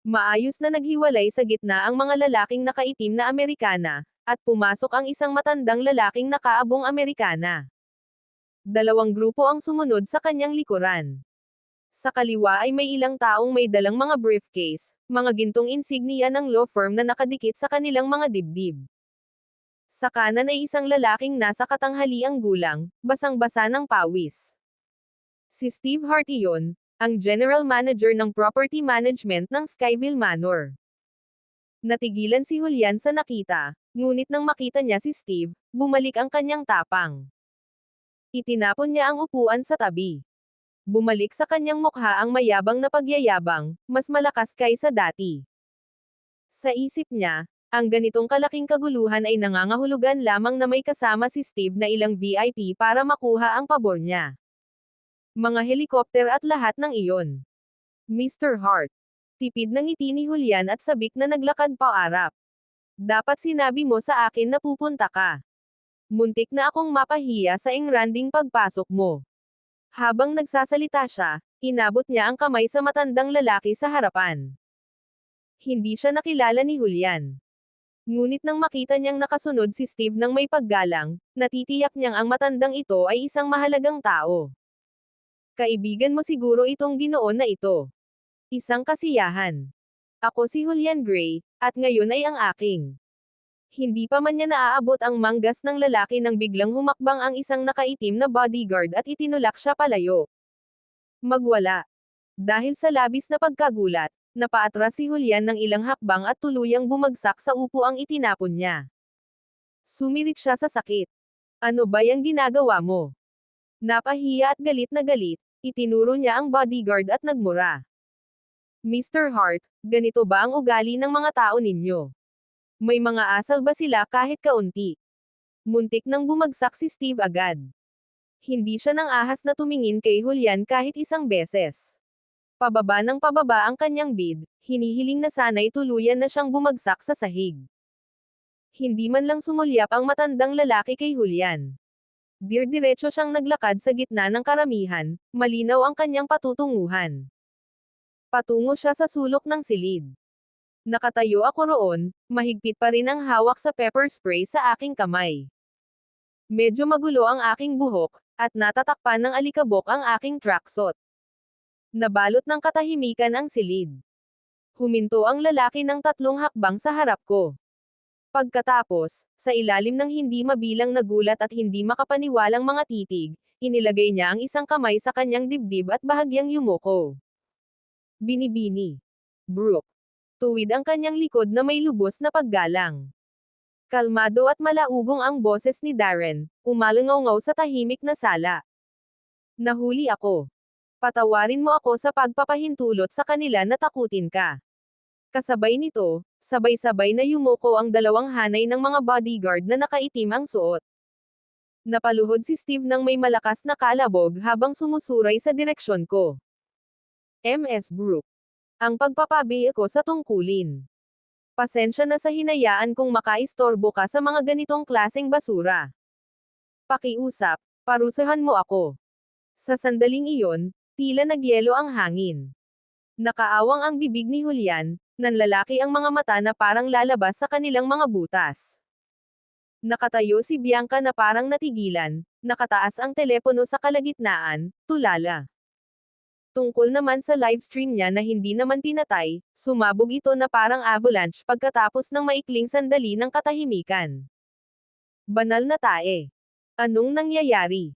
Maayos na naghiwalay sa gitna ang mga lalaking nakaitim na Amerikana, at pumasok ang isang matandang lalaking nakaabong Amerikana. 2 grupo ang sumunod sa kanyang likuran. Sa kaliwa ay may ilang taong may dalang mga briefcase, mga gintong insignia ng law firm na nakadikit sa kanilang mga dibdib. Sa kanan ay isang lalaking nasa katanghaliang gulang, basang-basa ng pawis. Si Steve Hart iyon, ang general manager ng property management ng Skyville Manor. Natigilan si Julian sa nakita, ngunit nang makita niya si Steve, bumalik ang kanyang tapang. Itinapon niya ang upuan sa tabi. Bumalik sa kanyang mukha ang mayabang na pagyayabang, mas malakas kaysa dati. Sa isip niya, ang ganitong kalaking kaguluhan ay nangangahulugan lamang na may kasama si Steve na ilang VIP para makuha ang pabor niya. Mga helikopter at lahat ng iyon. Mr. Hart. Tipid ng ngiti ni Julian at sabik na naglakad paarap. Dapat sinabi mo sa akin na pupunta ka. Muntik na akong mapahiya sa engranding pagpasok mo. Habang nagsasalita siya, inabot niya ang kamay sa matandang lalaki sa harapan. Hindi siya nakilala ni Julian. Ngunit nang makita niyang nakasunod si Steve ng may paggalang, natitiyak niyang ang matandang ito ay isang mahalagang tao. Kaibigan mo siguro itong Ginoon na ito. Isang kasiyahan. Ako si Julian Gray, at ngayon ay ang aking. Hindi pa man niya naaabot ang manggas ng lalaki nang biglang humakbang ang isang nakaitim na bodyguard at itinulak siya palayo. Magwala. Dahil sa labis na pagkagulat, Napaatras si Julian ng ilang hakbang at tuluyang bumagsak sa upuang itinapon niya. Sumirit siya sa sakit. Ano ba yang ginagawa mo? Napahiya at galit na galit, itinuro niya ang bodyguard at nagmura. Mr. Hart, ganito ba ang ugali ng mga tao ninyo? May mga asal ba sila kahit kaunti? Muntik nang bumagsak si Steve agad. Hindi siya nang ahas na tumingin kay Julian kahit isang beses. Pababa ng pababa ang kanyang bid, hinihiling na sana'y tuluyan na siyang bumagsak sa sahig. Hindi man lang sumulyap ang matandang lalaki kay Julian. Dir-diretso siyang naglakad sa gitna ng karamihan, malinaw ang kanyang patutunguhan. Patungo siya sa sulok ng silid. Nakatayo ako roon, mahigpit pa rin ang hawak sa pepper spray sa aking kamay. Medyo magulo ang aking buhok, at natatakpan ng alikabok ang aking tracksuit. Nabalot ng katahimikan ang silid. Huminto ang lalaki ng 3 hakbang sa harap ko. Pagkatapos, sa ilalim ng hindi mabilang na gulat at hindi makapaniwalang mga titig, inilagay niya ang isang kamay sa kanyang dibdib at bahagyang yumuko. Binibini. Brooke. Tuwid ang kanyang likod na may lubos na paggalang. Kalmado at malaugong ang boses ni Darren, umalangaw sa tahimik na sala. Nahuli ako. Patawarin mo ako sa pagpapahintulot sa kanila na takutin ka. Kasabay nito, sabay-sabay na yumuko ang 2 hanay ng mga bodyguard na nakaitim ang suot. Napaluhod si Steve nang may malakas na kalabog habang sumusuray sa direksyon ko. Ms. Brooke. Ang pagpapabi ko sa tungkulin. Pasensya na sa hinayaan kong makaistorbo ka sa mga ganitong klaseng basura. Pakiusap, parusahan mo ako. Sa sandaling iyon, tila nagyelo ang hangin. Nakaawang ang bibig ni Julian, nanlalaki ang mga mata na parang lalabas sa kanilang mga butas. Nakatayo si Bianca na parang natigilan, nakataas ang telepono sa kalagitnaan, tulala. Tungkol naman sa livestream niya na hindi naman pinatay, sumabog ito na parang avalanche pagkatapos ng maikling sandali ng katahimikan. Banal na tae. Anong nangyayari?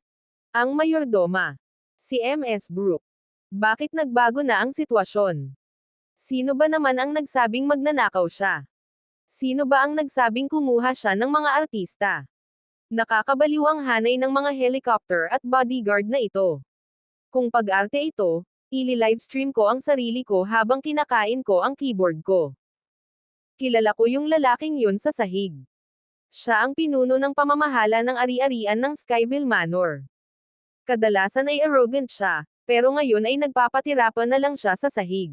Ang mayordoma. Si Ms. Brooke. Bakit nagbago na ang sitwasyon? Sino ba naman ang nagsabing magnanakaw siya? Sino ba ang nagsabing kumuha siya ng mga artista? Nakakabaliw ang hanay ng mga helicopter at bodyguard na ito. Kung pag-arte ito, ili-livestream ko ang sarili ko habang kinakain ko ang keyboard ko. Kilala ko yung lalaking yun sa sahig. Siya ang pinuno ng pamamahala ng ari-arian ng Skyville Manor. Kadalasan ay arrogant siya, pero ngayon ay nagpapatirapan na lang siya sa sahig.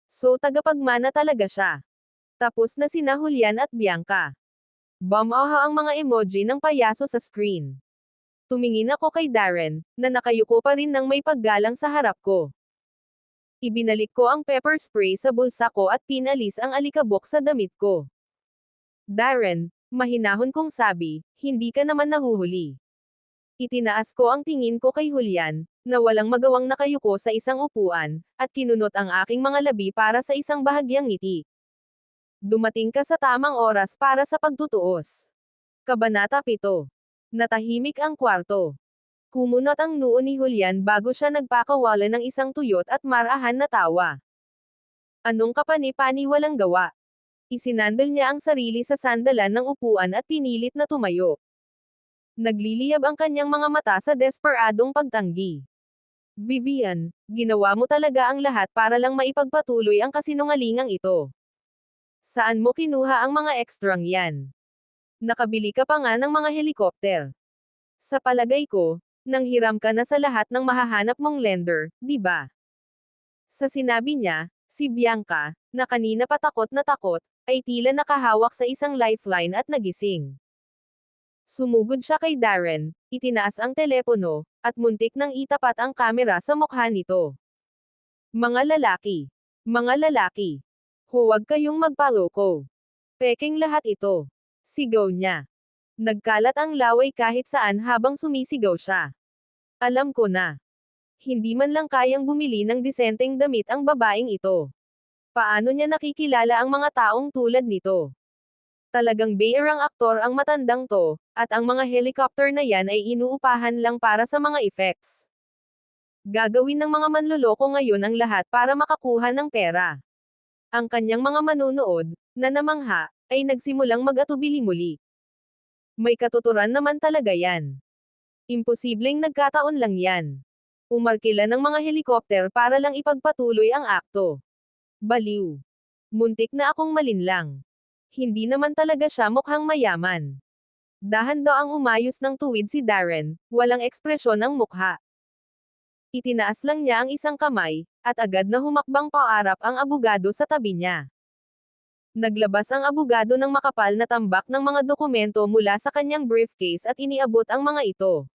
So tagapagmana talaga siya. Tapos na sina Julian at Bianca. Bumaha ang mga emoji ng payaso sa screen. Tumingin ako kay Darren, na nakayuko pa rin ng may paggalang sa harap ko. Ibinalik ko ang pepper spray sa bulsa ko at pinalis ang alikabok sa damit ko. Darren, mahinahon kong sabi, hindi ka naman nahuhuli. Itinaas ko ang tingin ko kay Julian, na walang magawang nakayuko sa isang upuan, at kinunot ang aking mga labi para sa isang bahagyang ngiti. Dumating ka sa tamang oras para sa pagtutuos. Kabanata 7. Natahimik ang kwarto. Kumunot ang noo ni Julian bago siya nagpakawala ng isang tuyot at marahan na tawa. Anong kapani-pani walang gawa? Isinandal niya ang sarili sa sandalan ng upuan at pinilit na tumayo. Nagliliyab ang kanyang mga mata sa desperadong pagtanggi. Vivian, ginawa mo talaga ang lahat para lang maipagpatuloy ang kasinungalingang ito. Saan mo kinuha ang mga ekstrang yan? Nakabili ka pa nga ng mga helikopter. Sa palagay ko, nanghiram ka na sa lahat ng mahahanap mong lender, di ba? Sa sinabi niya, si Bianca, na kanina pa takot na takot, ay tila nakahawak sa isang lifeline at nagising. Sumugod siya kay Darren, itinaas ang telepono, at muntik nang itapat ang kamera sa mukha nito. Mga lalaki. Mga lalaki. Huwag kayong magpaloko. Peking lahat ito. Sigaw niya. Nagkalat ang laway kahit saan habang sumisigaw siya. Alam ko na. Hindi man lang kayang bumili ng disenteng damit ang babaeng ito. Paano niya nakikilala ang mga taong tulad nito? Talagang bayerang aktor ang matandang to, at ang mga helicopter na yan ay inuupahan lang para sa mga effects. Gagawin ng mga manloloko ngayon ang lahat para makakuha ng pera. Ang kanyang mga manonood, na namangha, ay nagsimulang mag-atubili muli. May katuturan naman talaga yan. Imposibleng nagkataon lang yan. Umarkila ng mga helikopter para lang ipagpatuloy ang akto. Baliw. Muntik na akong malinlang. Hindi naman talaga siya mukhang mayaman. Dahan daw ang umayos ng tuwid si Darren, walang ekspresyon ang mukha. Itinaas lang niya ang isang kamay, at agad na humakbang paarap ang abogado sa tabi niya. Naglabas ang abogado ng makapal na tambak ng mga dokumento mula sa kanyang briefcase at iniabot ang mga ito.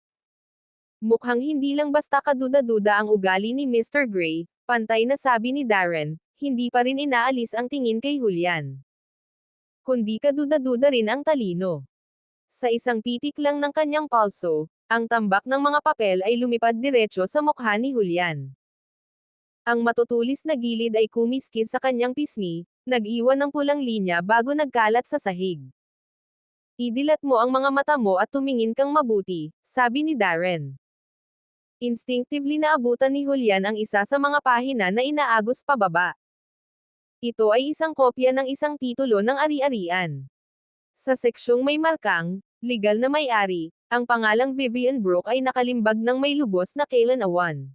Mukhang hindi lang basta kaduda-duda ang ugali ni Mr. Gray, pantay na sabi ni Darren, hindi pa rin inaalis ang tingin kay Julian. Kundi kaduda-duda rin ang talino. Sa isang pitik lang ng kanyang palso, ang tambak ng mga papel ay lumipad diretso sa mukha ni Julian. Ang matutulis na gilid ay kumiskis sa kanyang pisngi, nag-iwan ng pulang linya bago nagkalat sa sahig. Idilat mo ang mga mata mo at tumingin kang mabuti, sabi ni Darren. Instinctively naabutan ni Julian ang isa sa mga pahina na inaagos pababa. Ito ay isang kopya ng isang titulo ng ari-arian. Sa seksyong may markang, legal na may-ari, ang pangalang Vivian Brooke ay nakalimbag ng may lubos na kailan-awan.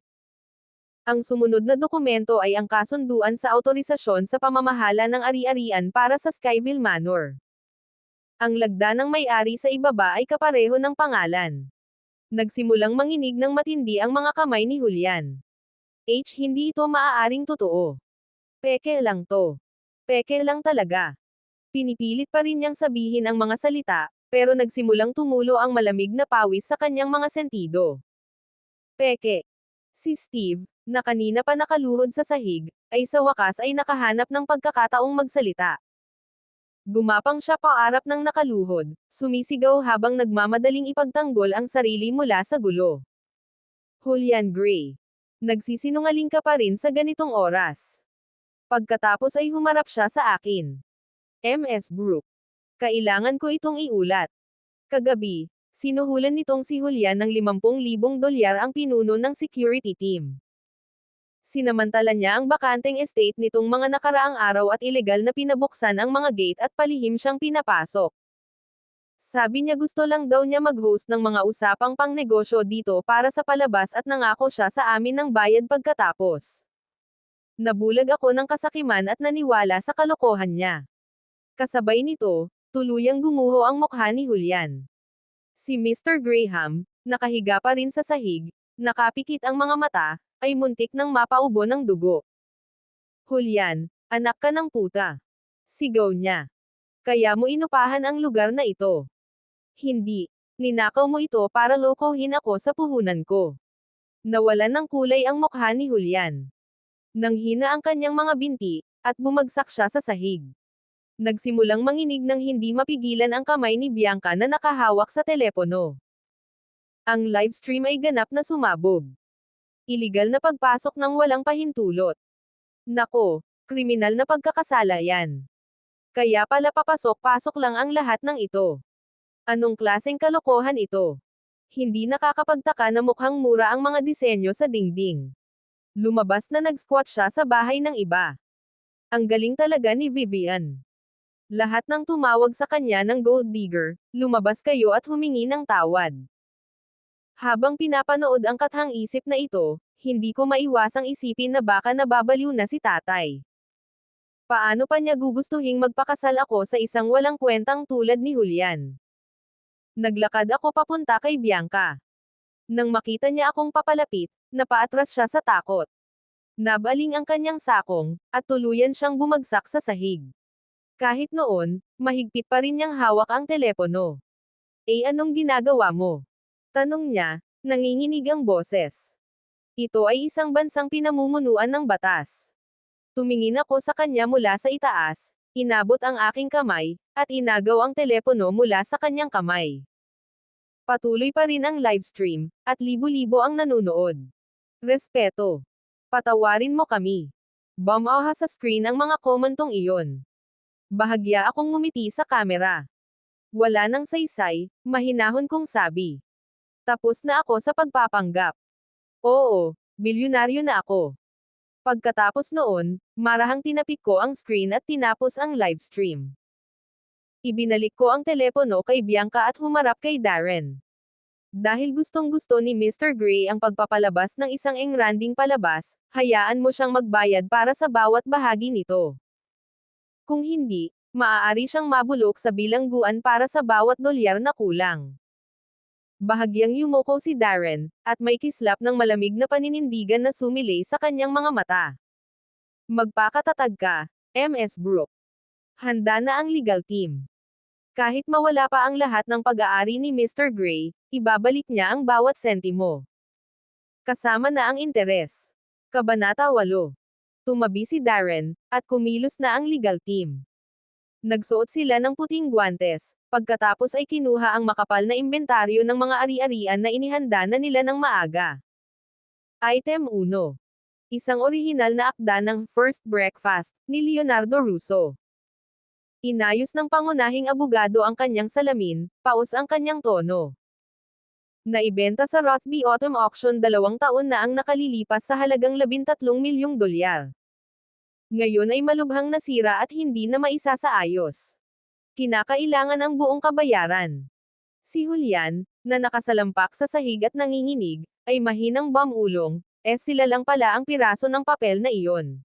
Ang sumunod na dokumento ay ang kasunduan sa autorisasyon sa pamamahala ng ari-arian para sa Skyville Manor. Ang lagda ng may-ari sa ibaba ay kapareho ng pangalan. Nagsimulang manginig ng matindi ang mga kamay ni Julian. Hindi ito maaaring totoo. Peke lang to. Peke lang talaga. Pinipilit pa rin niyang sabihin ang mga salita, pero nagsimulang tumulo ang malamig na pawis sa kanyang mga sentido. Peke. Si Steve, na kanina pa nakaluhod sa sahig, ay sa wakas ay nakahanap ng pagkakataong magsalita. Gumapang siya paarap ng nakaluhod, sumisigaw habang nagmamadaling ipagtanggol ang sarili mula sa gulo. Julian Gray. Nagsisinungaling ka pa rin sa ganitong oras. Pagkatapos ay humarap siya sa akin. Ms. Brooke. Kailangan ko itong iulat. Kagabi, sinuhulan nitong si Julian ng $50,000 ang pinuno ng security team. Sinamantala niya ang bakanteng estate nitong mga nakaraang araw at ilegal na pinabuksan ang mga gate at palihim siyang pinapasok. Sabi niya gusto lang daw niya mag-host ng mga usapang pangnegosyo dito para sa palabas at nangako siya sa amin ng bayad pagkatapos. Nabulag ako ng kasakiman at naniwala sa kalokohan niya. Kasabay nito, tuluyang gumuho ang mukha ni Julian. Si Mr. Graham, nakahiga pa rin sa sahig, nakapikit ang mga mata, ay muntik nang mapaubo ng dugo. Julian, anak ka ng puta. Sigaw niya. Kaya mo inupahan ang lugar na ito. Hindi. Ninakaw mo ito para lokohin ako sa puhunan ko. Nawalan ng kulay ang mukha ni Julian. Nanghina ang kanyang mga binti, at bumagsak siya sa sahig. Nagsimulang manginig ng hindi mapigilan ang kamay ni Bianca na nakahawak sa telepono. Ang livestream ay ganap na sumabog. Iligal na pagpasok ng walang pahintulot. Nako, kriminal na pagkakasala yan. Kaya pala papasok-pasok lang ang lahat ng ito. Anong klaseng kalokohan ito? Hindi nakakapagtaka na mukhang mura ang mga disenyo sa dingding. Lumabas na nag-squat siya sa bahay ng iba. Ang galing talaga ni Vivian. Lahat ng tumawag sa kanya ng gold digger, lumabas kayo at humingi ng tawad. Habang pinapanood ang kathang isip na ito, hindi ko maiwasang isipin na baka nababaliw na si tatay. Paano pa niya gugustuhing magpakasal ako sa isang walang kwentang tulad ni Julian? Naglakad ako papunta kay Bianca. Nang makita niya akong papalapit, napaatras siya sa takot. Nabaling ang kanyang sakong, at tuluyan siyang bumagsak sa sahig. Kahit noon, mahigpit pa rin niyang hawak ang telepono. Anong ginagawa mo? Tanong niya, nanginginig ang boses. Ito ay isang bansang pinamumunuan ng batas. Tumingin ako sa kanya mula sa itaas, inabot ang aking kamay, at inagaw ang telepono mula sa kanyang kamay. Patuloy pa rin ang livestream, at libo-libo ang nanonood. Respeto. Patawarin mo kami. Bumaha sa screen ang mga komentong iyon. Bahagya akong ngumiti sa kamera. Wala nang saysay, mahinahon kong sabi. Tapos na ako sa pagpapanggap. Oo, Bilyonaryo na ako. Pagkatapos noon, marahang tinapik ko ang screen at tinapos ang livestream. Ibinalik ko ang telepono kay Bianca at humarap kay Darren. Dahil gustong-gusto ni Mr. Gray ang pagpapalabas ng isang engranding palabas, hayaan mo siyang magbayad para sa bawat bahagi nito. Kung hindi, maaari siyang mabulok sa bilangguan para sa bawat dolyar na kulang. Bahagyang yumuko si Darren, at may kislap ng malamig na paninindigan na sumilay sa kanyang mga mata. Magpakatatag ka, Ms. Brooke. Handa na ang legal team. Kahit mawala pa ang lahat ng pag-aari ni Mr. Gray, ibabalik niya ang bawat sentimo. Kasama na ang interes. Kabanata 8. Tumabi si Darren, at kumilos na ang legal team. Nagsuot sila ng puting guwantes, pagkatapos ay kinuha ang makapal na imbentaryo ng mga ari-arian na inihanda na nila ng maaga. Item 1. Isang orihinal na akda ng First Breakfast, ni Leonardo Russo. Inayos ng pangunahing abogado ang kanyang salamin, paus ang kanyang tono. Naibenta sa Rothby Autumn Auction 2 taon na ang nakalilipas sa halagang $13 milyong. Ngayon ay malubhang nasira at hindi na maisasaayos. Kinakailangan ang buong kabayaran. Si Julian, na nakasalampak sa sahig at nanginginig, ay mahinang bamulong, sila lang pala ang piraso ng papel na iyon.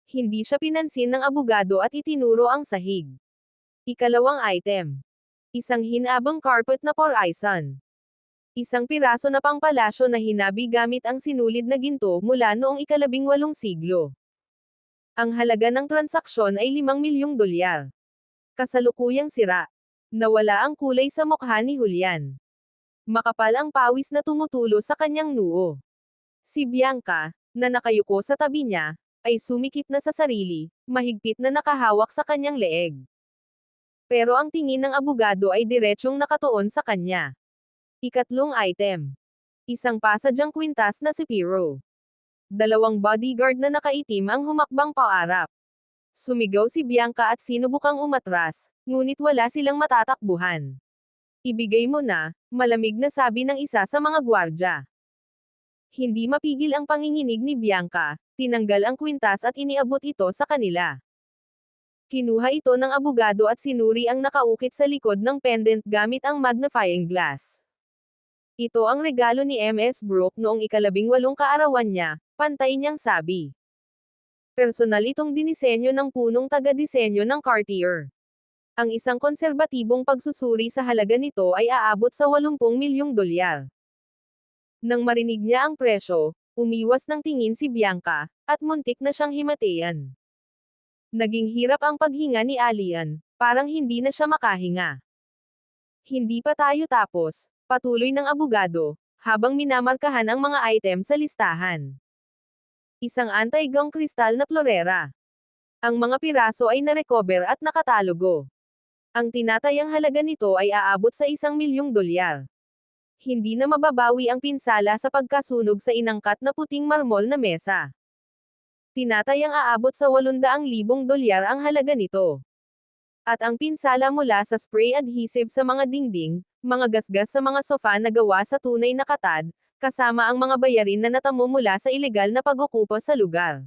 Hindi siya pinansin ng abogado at itinuro ang sahig. Ikalawang item. Isang hinabang carpet na Horizon. Isang piraso na pangpalasyo na hinabi gamit ang sinulid na ginto mula noong ika-18 siglo. Ang halaga ng transaksyon ay $5 milyong. Kasalukuyang sira. Nawala ang kulay sa mukha ni Julian. Makapal ang pawis na tumutulo sa kanyang noo. Si Bianca, na nakayuko sa tabi niya, ay sumikip na sa sarili, mahigpit na nakahawak sa kanyang leeg. Pero ang tingin ng abogado ay diretsyong nakatuon sa kanya. Ikatlong item. Isang pasadyang kwintas na si Piro. 2 bodyguard na nakaitim ang humakbang paarap. Sumigaw si Bianca at sinubukang umatras, ngunit wala silang matatakbuhan. Ibigay mo na, malamig na sabi ng isa sa mga gwardya. Hindi mapigil ang panginginig ni Bianca, tinanggal ang kwintas at iniabot ito sa kanila. Kinuha ito ng abogado at sinuri ang nakaukit sa likod ng pendant gamit ang magnifying glass. Ito ang regalo ni Ms. Brooke noong ika-18 kaarawan niya, pantay niyang sabi. Personal itong dinisenyo ng punong taga-disenyo ng Cartier. Ang isang konserbatibong pagsusuri sa halaga nito ay aabot sa $80 milyong. Nang marinig niya ang presyo, umiwas ng tingin si Bianca, at muntik na siyang himatayan. Naging hirap ang paghinga ni Alien, parang hindi na siya makahinga. Hindi pa tayo tapos, patuloy ng abogado, habang minamarkahan ang mga item sa listahan. Isang anti-gong kristal na florera. Ang mga piraso ay narecover at nakatalogo. Ang tinatayang halaga nito ay aabot sa $1 milyong. Hindi na mababawi ang pinsala sa pagkasunog sa inangkat na puting marmol na mesa. Tinatayang aabot sa $800,000 ang halaga nito. At ang pinsala mula sa spray adhesive sa mga dingding, mga gasgas sa mga sofa na gawa sa tunay na katad, kasama ang mga bayarin na natamo mula sa ilegal na pag-okupa sa lugar.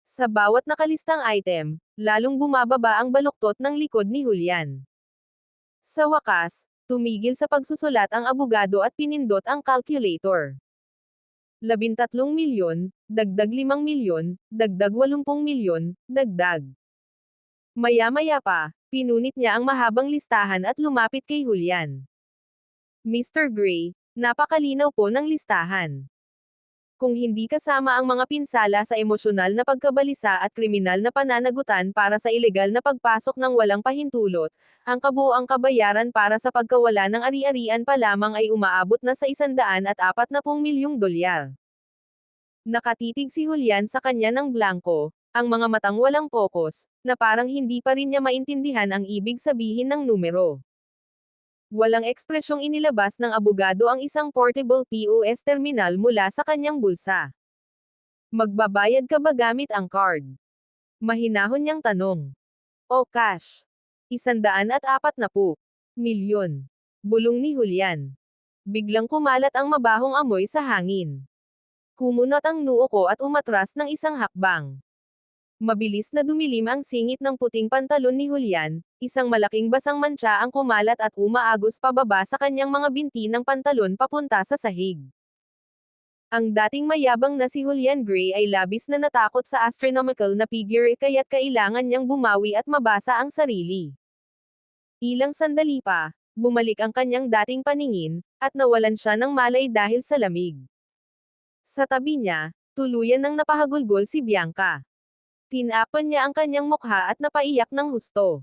Sa bawat nakalistang item, lalong bumababa ang baluktot ng likod ni Julian. Sa wakas, tumigil sa pagsusulat ang abogado at pinindot ang calculator. 13 milyon, dagdag 5 milyon, dagdag 80 milyon, dagdag. Maya-maya pa, pinunit niya ang mahabang listahan at lumapit kay Julian. Mr. Gray, napakalinaw po ng listahan. Kung hindi kasama ang mga pinsala sa emosyonal na pagkabalisa at kriminal na pananagutan para sa ilegal na pagpasok ng walang pahintulot, ang kabuoang kabayaran para sa pagkawala ng ari-arian pa lamang ay umaabot na sa $140 milyong. Nakatitig si Julian sa kanya ng blanko, ang mga matang walang pokus, na parang hindi pa rin niya maintindihan ang ibig sabihin ng numero. Walang ekspresyong inilabas ng abogado ang isang portable POS terminal mula sa kanyang bulsa. Magbabayad ka ba gamit ang card? Mahinahon niyang tanong. O cash? 140 milyon. Bulong ni Julian. Biglang kumalat ang mabahong amoy sa hangin. Kumunat ang noo ko at umatras ng isang hakbang. Mabilis na dumilim ang singit ng puting pantalon ni Julian, isang malaking basang mantsa ang kumalat at umaagos pababa sa kanyang mga binti ng pantalon papunta sa sahig. Ang dating mayabang na si Julian Gray ay labis na natakot sa astronomical na figure kaya't kailangan niyang bumawi at mabasa ang sarili. Ilang sandali pa, bumalik ang kanyang dating paningin, at nawalan siya ng malay dahil sa lamig. Sa tabi niya, tuluyan nang napahagulgol si Bianca. Tinapan niya ang kanyang mukha at napaiyak ng husto.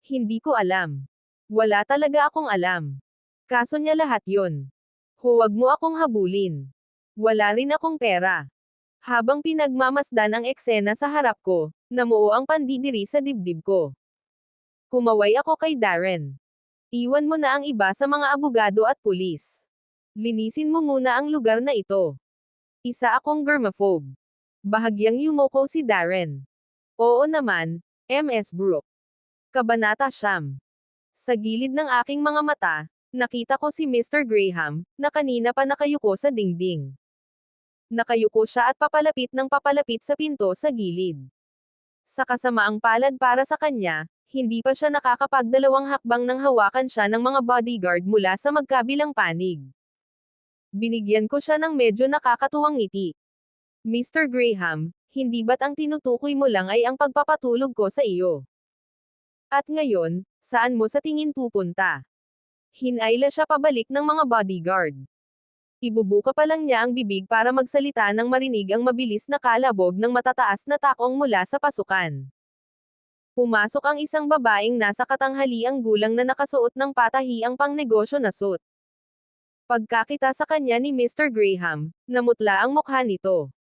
Hindi ko alam. Wala talaga akong alam. Kaso niya lahat yon. Huwag mo akong habulin. Wala rin akong pera. Habang pinagmamasdan ang eksena sa harap ko, namuo ang pandidiri sa dibdib ko. Kumaway ako kay Darren. Iwan mo na ang iba sa mga abogado at pulis. Linisin mo muna ang lugar na ito. Isa akong germaphobe. Bahagyang yumoko si Darren. Oo naman, Ms. Brooke. Kabanata Siyam. Sa gilid ng aking mga mata, nakita ko si Mr. Graham, na kanina pa nakayuko sa dingding. Nakayuko siya at papalapit ng papalapit sa pinto sa gilid. Sa kasamaang palad para sa kanya, hindi pa siya nakakapagdalawang hakbang nang hawakan siya ng mga bodyguard mula sa magkabilang panig. Binigyan ko siya ng medyo nakakatuwang ngiti. Mr. Graham, hindi ba't ang tinutukoy mo lang ay ang pagpapatulog ko sa iyo? At ngayon, saan mo sa tingin pupunta? Hinayla siya pabalik ng mga bodyguard. Ibubuka pa lang niya ang bibig para magsalita nang marinig ang mabilis na kalabog ng matataas na takong mula sa pasukan. Pumasok ang isang babaeng nasa katanghaliang gulang na nakasuot ng patahiang pangnegosyo na suit. Pagkakita sa kanya ni Mr. Graham, namutla ang mukha nito.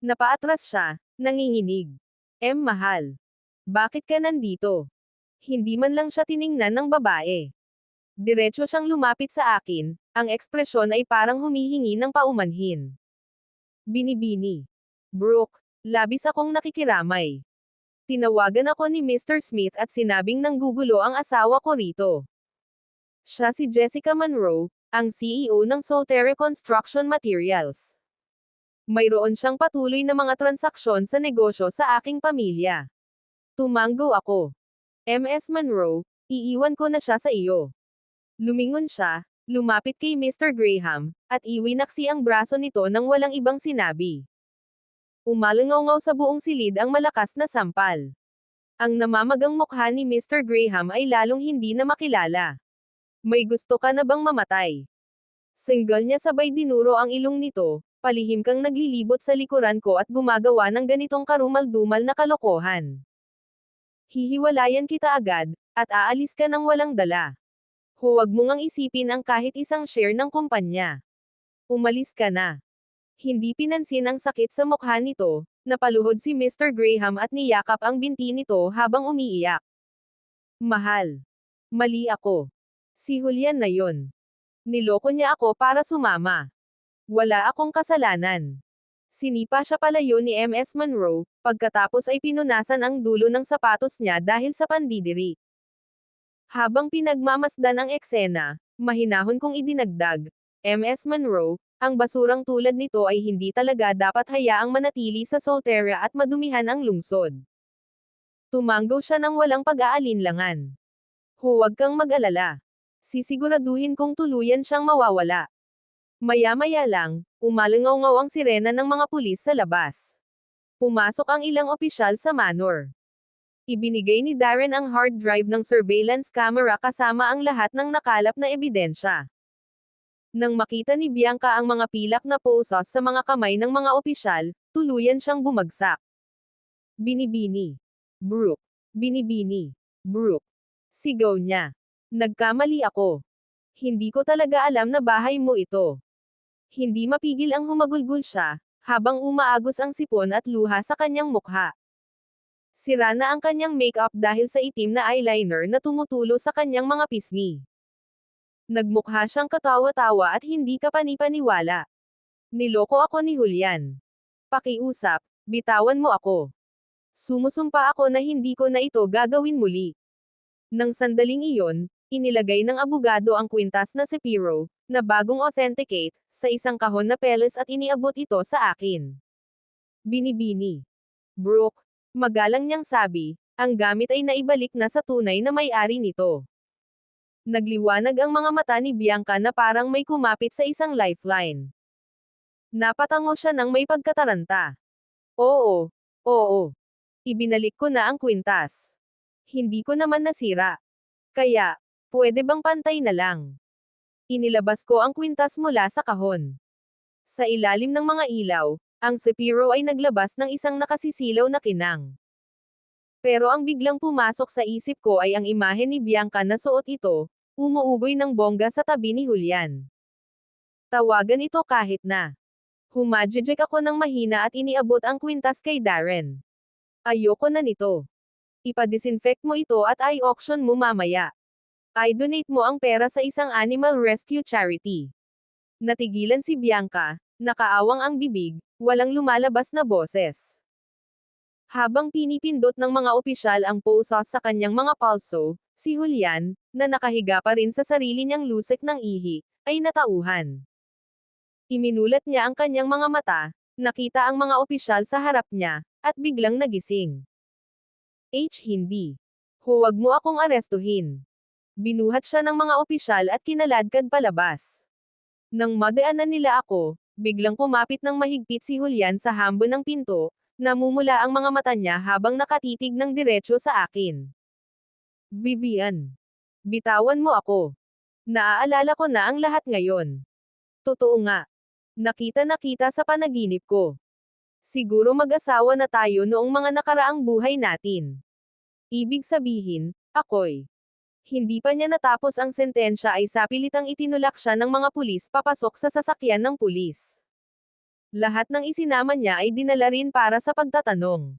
Napaatras siya, nanginginig. Mahal. Bakit ka nandito? Hindi man lang siya tiningnan ng babae. Diretso siyang lumapit sa akin, ang ekspresyon ay parang humihingi ng paumanhin. Binibini. Brooke, labis akong nakikiramay. Tinawagan ako ni Mr. Smith at sinabing nanggugulo ang asawa ko rito. Siya si Jessica Monroe, ang CEO ng Solterra Construction Materials. Mayroon siyang patuloy na mga transaksyon sa negosyo sa aking pamilya. Tumanggo ako. Ms. Monroe, iiwan ko na siya sa iyo. Lumingon siya, lumapit kay Mr. Graham, at iwinaksi ang braso nito nang walang ibang sinabi. Umalangaw sa buong silid ang malakas na sampal. Ang namamagang mukha ni Mr. Graham ay lalong hindi na makilala. May gusto ka na bang mamatay? Single niya sabay dinuro ang ilong nito, palihim kang naglilibot sa likuran ko at gumagawa ng ganitong karumal-dumal na kalokohan. Hihiwalayan kita agad, at aalis ka nang walang dala. Huwag mo ngang isipin ang kahit isang share ng kumpanya. Umalis ka na. Hindi pinansin ang sakit sa mukha nito, napaluhod si Mr. Graham at niyakap ang binti nito habang umiiyak. Mahal. Mali ako. Si Julian na yon. Niloko niya ako para sumama. Wala akong kasalanan. Sinipa siya palayo ni Ms. Monroe, pagkatapos ay pinunasan ang dulo ng sapatos niya dahil sa pandidiri. Habang pinagmamasdan ang eksena, mahinahon kong idinagdag, Ms. Monroe, ang basurang tulad nito ay hindi talaga dapat hayaang manatili sa Solterra at madumihan ang lungsod. Tumanggo siya ng walang pag-aalinlangan. Huwag kang mag-alala. Sisiguraduhin kong tuluyan siyang mawawala. Maya-maya lang, umalangaw ang sirena ng mga pulis sa labas. Pumasok ang ilang opisyal sa manor. Ibinigay ni Darren ang hard drive ng surveillance camera kasama ang lahat ng nakalap na ebidensya. Nang makita ni Bianca ang mga pilak na posas sa mga kamay ng mga opisyal, tuluyan siyang bumagsak. Binibini. Brooke. Binibini. Brooke. Sigaw niya. Nagkamali ako. Hindi ko talaga alam na bahay mo ito. Hindi mapigil ang humagulgol siya, habang umaagos ang sipon at luha sa kanyang mukha. Sira na ang kanyang makeup dahil sa itim na eyeliner na tumutulo sa kanyang mga pisngi. Nagmukha siyang katawa-tawa at hindi kapani-paniwala. Niloko ako ni Julian. Pakiusap, bitawan mo ako. Sumusumpa ako na hindi ko na ito gagawin muli. Nang sandaling iyon, Inilagay ng abogado ang kwintas na Sepiro, na bagong authenticate, sa isang kahon na peles at iniabot ito sa akin. Binibini. Brooke, magalang niyang sabi, ang gamit ay naibalik na sa tunay na may-ari nito. Nagliwanag ang mga mata ni Bianca na parang may kumapit sa isang lifeline. Napatango siya ng may pagkataranta. Oo. Oo. Ibinalik ko na ang kwintas. Hindi ko naman nasira. Kaya, pwede bang pantay na lang? Inilabas ko ang kwintas mula sa kahon. Sa ilalim ng mga ilaw, ang Sepiro ay naglabas ng isang nakasisilaw na kinang. Pero ang biglang pumasok sa isip ko ay ang imahe ni Bianca na suot ito, umuugoy ng bongga sa tabi ni Julian. Tawagan ito kahit na. Humadjejek ako ng mahina at iniabot ang kwintas kay Darren. Ayoko na nito. Ipa-disinfect mo ito at i-auction mo mamaya. I-donate mo ang pera sa isang animal rescue charity. Natigilan si Bianca, nakaawang ang bibig, walang lumalabas na boses. Habang pinipindot ng mga opisyal ang posa sa kanyang mga palso, si Julian, na nakahiga pa rin sa sarili niyang lusek ng ihi, ay natauhan. Iminulat niya ang kanyang mga mata, nakita ang mga opisyal sa harap niya, at biglang nagising. Hindi. Huwag mo akong arestuhin. Binuhat siya ng mga opisyal at kinaladkad palabas. Nang madaanan nila ako, biglang kumapit ng mahigpit si Julian sa hambo ng pinto, namumula ang mga mata niya habang nakatitig ng diretso sa akin. Vivian. Bitawan mo ako. Naaalala ko na ang lahat ngayon. Totoo nga. Nakita sa panaginip ko. Siguro mag-asawa na tayo noong mga nakaraang buhay natin. Ibig sabihin, ako'y hindi pa niya natapos ang sentensya ay sapilitang itinulak siya ng mga pulis papasok sa sasakyan ng pulis. Lahat ng isinama niya ay dinala rin para sa pagtatanong.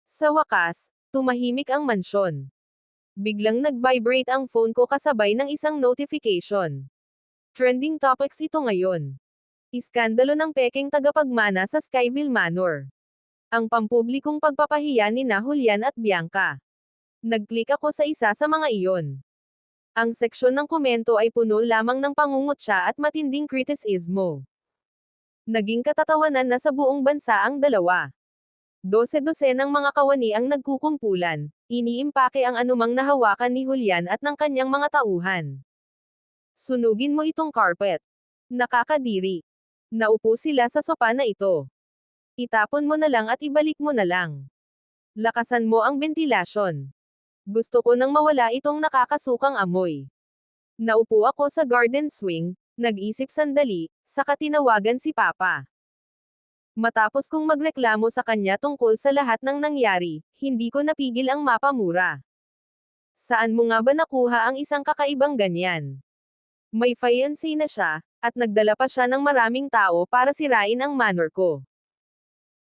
Sa wakas, tumahimik ang mansyon. Biglang nag-vibrate ang phone ko kasabay ng isang notification. Trending topics ito ngayon. Iskandalo ng pekeng tagapagmana sa Skyville Manor. Ang pampublikong pagpapahiya ni Julian at Bianca. Nag-click ako sa isa sa mga iyon. Ang seksyon ng komento ay puno lamang ng pangungutya at matinding kritisismo. Naging katatawanan na sa buong bansa ang dalawa. Dose-dose ng mga kawani ang nagkukumpulan, iniimpake ang anumang nahawakan ni Julian at ng kanyang mga tauhan. Sunugin mo itong carpet. Nakakadiri. Naupo sila sa sopa na ito. Itapon mo na lang at ibalik mo na lang. Lakasan mo ang bentilasyon. Gusto ko nang mawala itong nakakasukang amoy. Naupo ako sa garden swing, nag-isip sandali, saka tinawagan si Papa. Matapos kong magreklamo sa kanya tungkol sa lahat ng nangyari, hindi ko napigil ang mapamura. Saan mo nga ba nakuha ang isang kakaibang ganyan? May fiancé na siya, at nagdala pa siya ng maraming tao para sirain ang manor ko.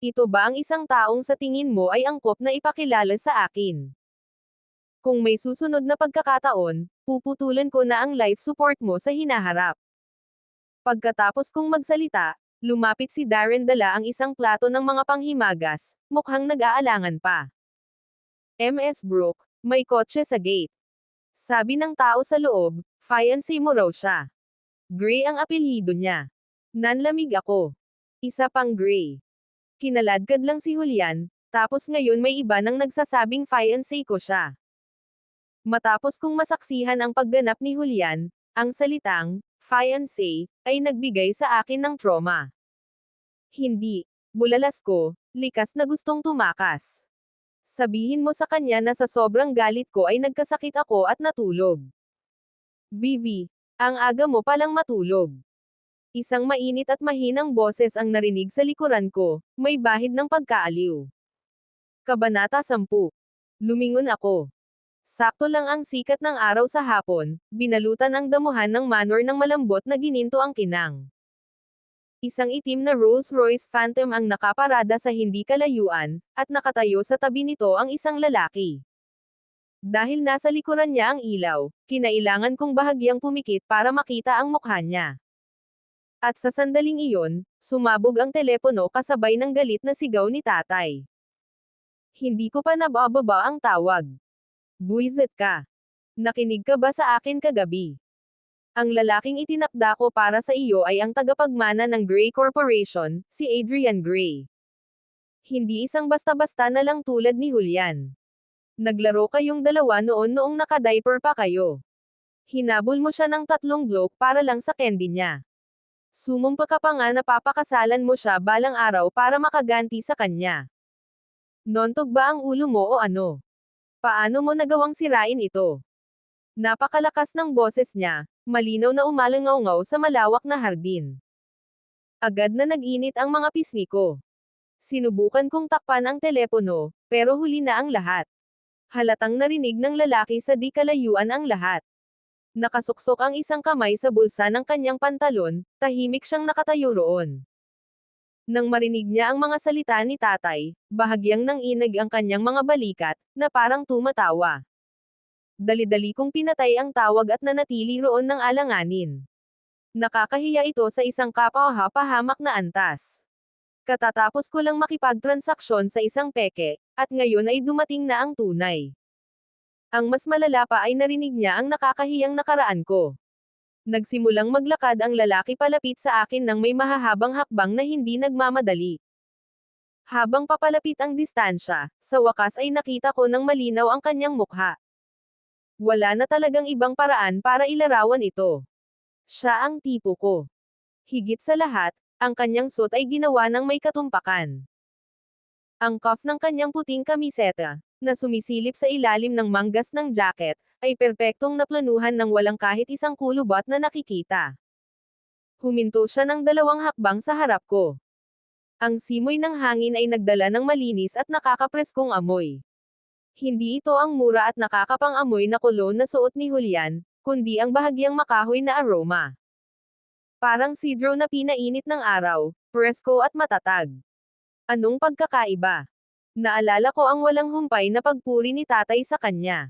Ito ba ang isang taong sa tingin mo ay angkop na ipakilala sa akin? Kung may susunod na pagkakataon, puputulan ko na ang life support mo sa hinaharap. Pagkatapos kong magsalita, lumapit si Darren dala ang isang plato ng mga panghimagas, mukhang nag-aalangan pa. Ms. Brooke, may kotse sa gate. Sabi ng tao sa loob, fiancé mo raw siya. Gray ang apelyido niya. Nanlamig ako. Isa pang Gray. Kinaladkad lang si Julian, tapos ngayon may iba nang nagsasabing fiancé ko siya. Matapos kong masaksihan ang pagganap ni Julian, ang salitang, fiancé, ay nagbigay sa akin ng trauma. Hindi. Bulalas ko, likas na gustong tumakas. Sabihin mo sa kanya na sa sobrang galit ko ay nagkasakit ako at natulog. Vivi, ang aga mo palang matulog. Isang mainit at mahinang boses ang narinig sa likuran ko, may bahid ng pagkaaliw. Kabanata 10. Lumingon ako. Sakto lang ang sikat ng araw sa hapon, binalutan ang damuhan ng manor ng malambot na gininto ang kinang. Isang itim na Rolls-Royce Phantom ang nakaparada sa hindi kalayuan, at nakatayo sa tabi nito ang isang lalaki. Dahil nasa likuran niya ang ilaw, kinailangan kong bahagyang pumikit para makita ang mukha niya. At sa sandaling iyon, sumabog ang telepono kasabay ng galit na sigaw ni tatay. Hindi ko pa nabababa ang tawag. Buwisit ka. Nakinig ka ba sa akin kagabi? Ang lalaking itinakda ko para sa iyo ay ang tagapagmana ng Gray Corporation, si Adrian Gray. Hindi isang basta-basta na lang tulad ni Julian. Naglaro kayong dalawa noong naka-diaper pa kayo. Hinabol mo siya ng 3 bloke para lang sa candy niya. Sumumpa ka pa nga na papakasalan mo siya balang araw para makaganti sa kanya. Nontog ba ang ulo mo o ano? Paano mo nagawang sirain ito? Napakalakas ng boses niya, malinaw na umalangaw-ngaw sa malawak na hardin. Agad na nag-init ang mga pisngi ko. Sinubukan kong takpan ang telepono, pero huli na ang lahat. Halatang narinig ng lalaki sa di kalayuan ang lahat. Nakasuksok ang isang kamay sa bulsa ng kanyang pantalon, tahimik siyang nakatayo roon. Nang marinig niya ang mga salita ni tatay, bahagyang nanginag ang kanyang mga balikat, na parang tumatawa. Dali-dali kong pinatay ang tawag at nanatili roon ng alanganin. Nakakahiya ito sa isang kapwa-pahamak na antas. Katatapos ko lang makipagtransaksyon sa isang peke, at ngayon ay dumating na ang tunay. Ang mas malala pa ay narinig niya ang nakakahiyang nakaraan ko. Nagsimulang maglakad ang lalaki palapit sa akin ng may mahahabang hakbang na hindi nagmamadali. Habang papalapit ang distansya, sa wakas ay nakita ko ng malinaw ang kanyang mukha. Wala na talagang ibang paraan para ilarawan ito. Siya ang tipo ko. Higit sa lahat, ang kanyang suot ay ginawa ng may katumpakan. Ang cuff ng kanyang puting kamiseta, na sumisilip sa ilalim ng manggas ng jacket, ay perpektong naplanuhan ng walang kahit isang kulubot na nakikita. Huminto siya ng 2 hakbang sa harap ko. Ang simoy ng hangin ay nagdala ng malinis at nakakapreskong amoy. Hindi ito ang mura at nakakapang-amoy na cologne na suot ni Julian, kundi ang bahagyang makahoy na aroma. Parang sidro na pinainit ng araw, presko at matatag. Anong pagkakaiba? Naalala ko ang walang humpay na pagpuri ni tatay sa kanya.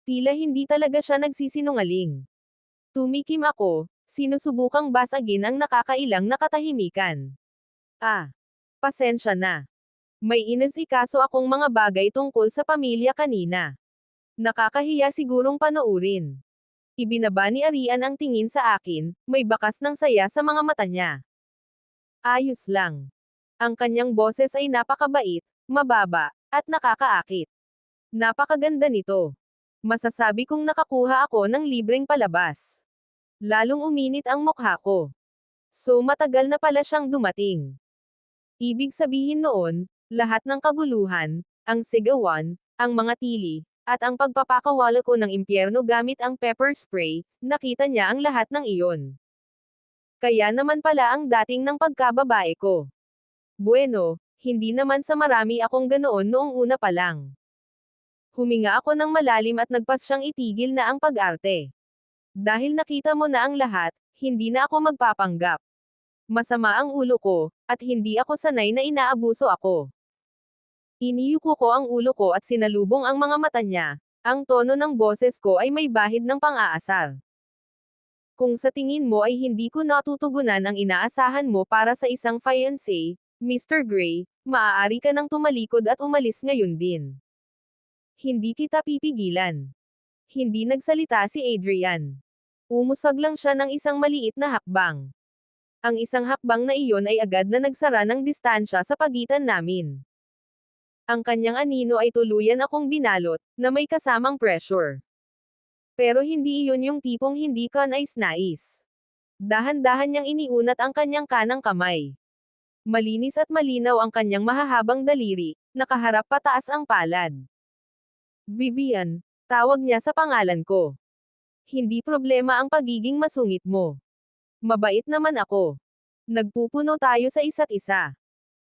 Tila hindi talaga siya nagsisinungaling. Tumikim ako, sinusubukang basagin ang nakakailang na katahimikan. Pasensya na. May inasikaso akong mga bagay tungkol sa pamilya kanina. Nakakahiya sigurong panoorin. Ibinaba ni Arian ang tingin sa akin, may bakas ng saya sa mga mata niya. Ayos lang. Ang kanyang boses ay napakabait, mababa, at nakakaakit. Napakaganda nito. Masasabi kong nakakuha ako ng libreng palabas. Lalong uminit ang mukha ko. So matagal na pala siyang dumating. Ibig sabihin noon, lahat ng kaguluhan, ang sigawan, ang mga tili, at ang pagpapakawala ko ng impyerno gamit ang pepper spray, nakita niya ang lahat ng iyon. Kaya naman pala ang dating ng pagkababae ko. Bueno, hindi naman sa marami akong ganoon noong una pa lang. Huminga ako ng malalim at nagpas siyang itigil na ang pag-arte. Dahil nakita mo na ang lahat, hindi na ako magpapanggap. Masama ang ulo ko, at hindi ako sanay na inaabuso ako. Iniyuko ko ang ulo ko at sinalubong ang mga mata niya. Ang tono ng boses ko ay may bahid ng pang-aasar. Kung sa tingin mo ay hindi ko natutugunan ang inaasahan mo para sa isang fiancé, Mr. Gray, maaari ka nang tumalikod at umalis ngayon din. Hindi kita pipigilan. Hindi nagsalita si Adrian. Umusag lang siya ng isang maliit na hakbang. Ang isang hakbang na iyon ay agad na nagsara ng distansya sa pagitan namin. Ang kanyang anino ay tuluyan akong binalot, na may kasamang pressure. Pero hindi iyon yung tipong hindi ka nais-nais. Dahan-dahan niyang iniunat ang kanyang kanang kamay. Malinis at malinaw ang kanyang mahahabang daliri, nakaharap pataas ang palad. Vivian, tawag niya sa pangalan ko. Hindi problema ang pagiging masungit mo. Mabait naman ako. Nagpupuno tayo sa isa't isa.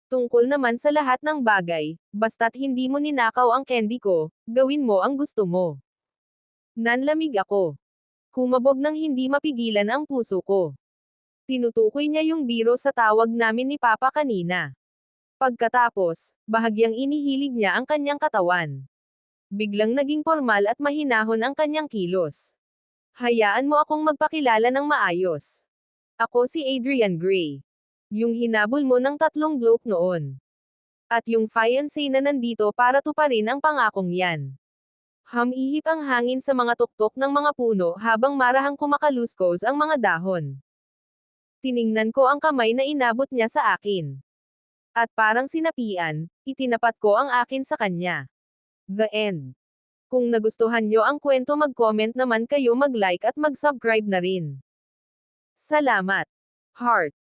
Tungkol naman sa lahat ng bagay, basta't hindi mo ninakaw ang candy ko, gawin mo ang gusto mo. Nanlamig ako. Kumabog nang hindi mapigilan ang puso ko. Tinutukoy niya yung biro sa tawag namin ni Papa kanina. Pagkatapos, bahagyang inihilig niya ang kanyang katawan. Biglang naging formal at mahinahon ang kanyang kilos. Hayaan mo akong magpakilala ng maayos. Ako si Adrian Gray. Yung hinabol mo ng 3 bloke noon. At yung fiancé na nandito para tuparin ang pangakong yan. Humihip ang hangin sa mga tuktok ng mga puno habang marahang kumakaluskos ang mga dahon. Tiningnan ko ang kamay na inabot niya sa akin. At parang sinapian, itinapat ko ang akin sa kanya. The end. Kung nagustuhan nyo ang kwento, mag-comment naman kayo, mag-like at mag-subscribe na rin. Salamat. Heart.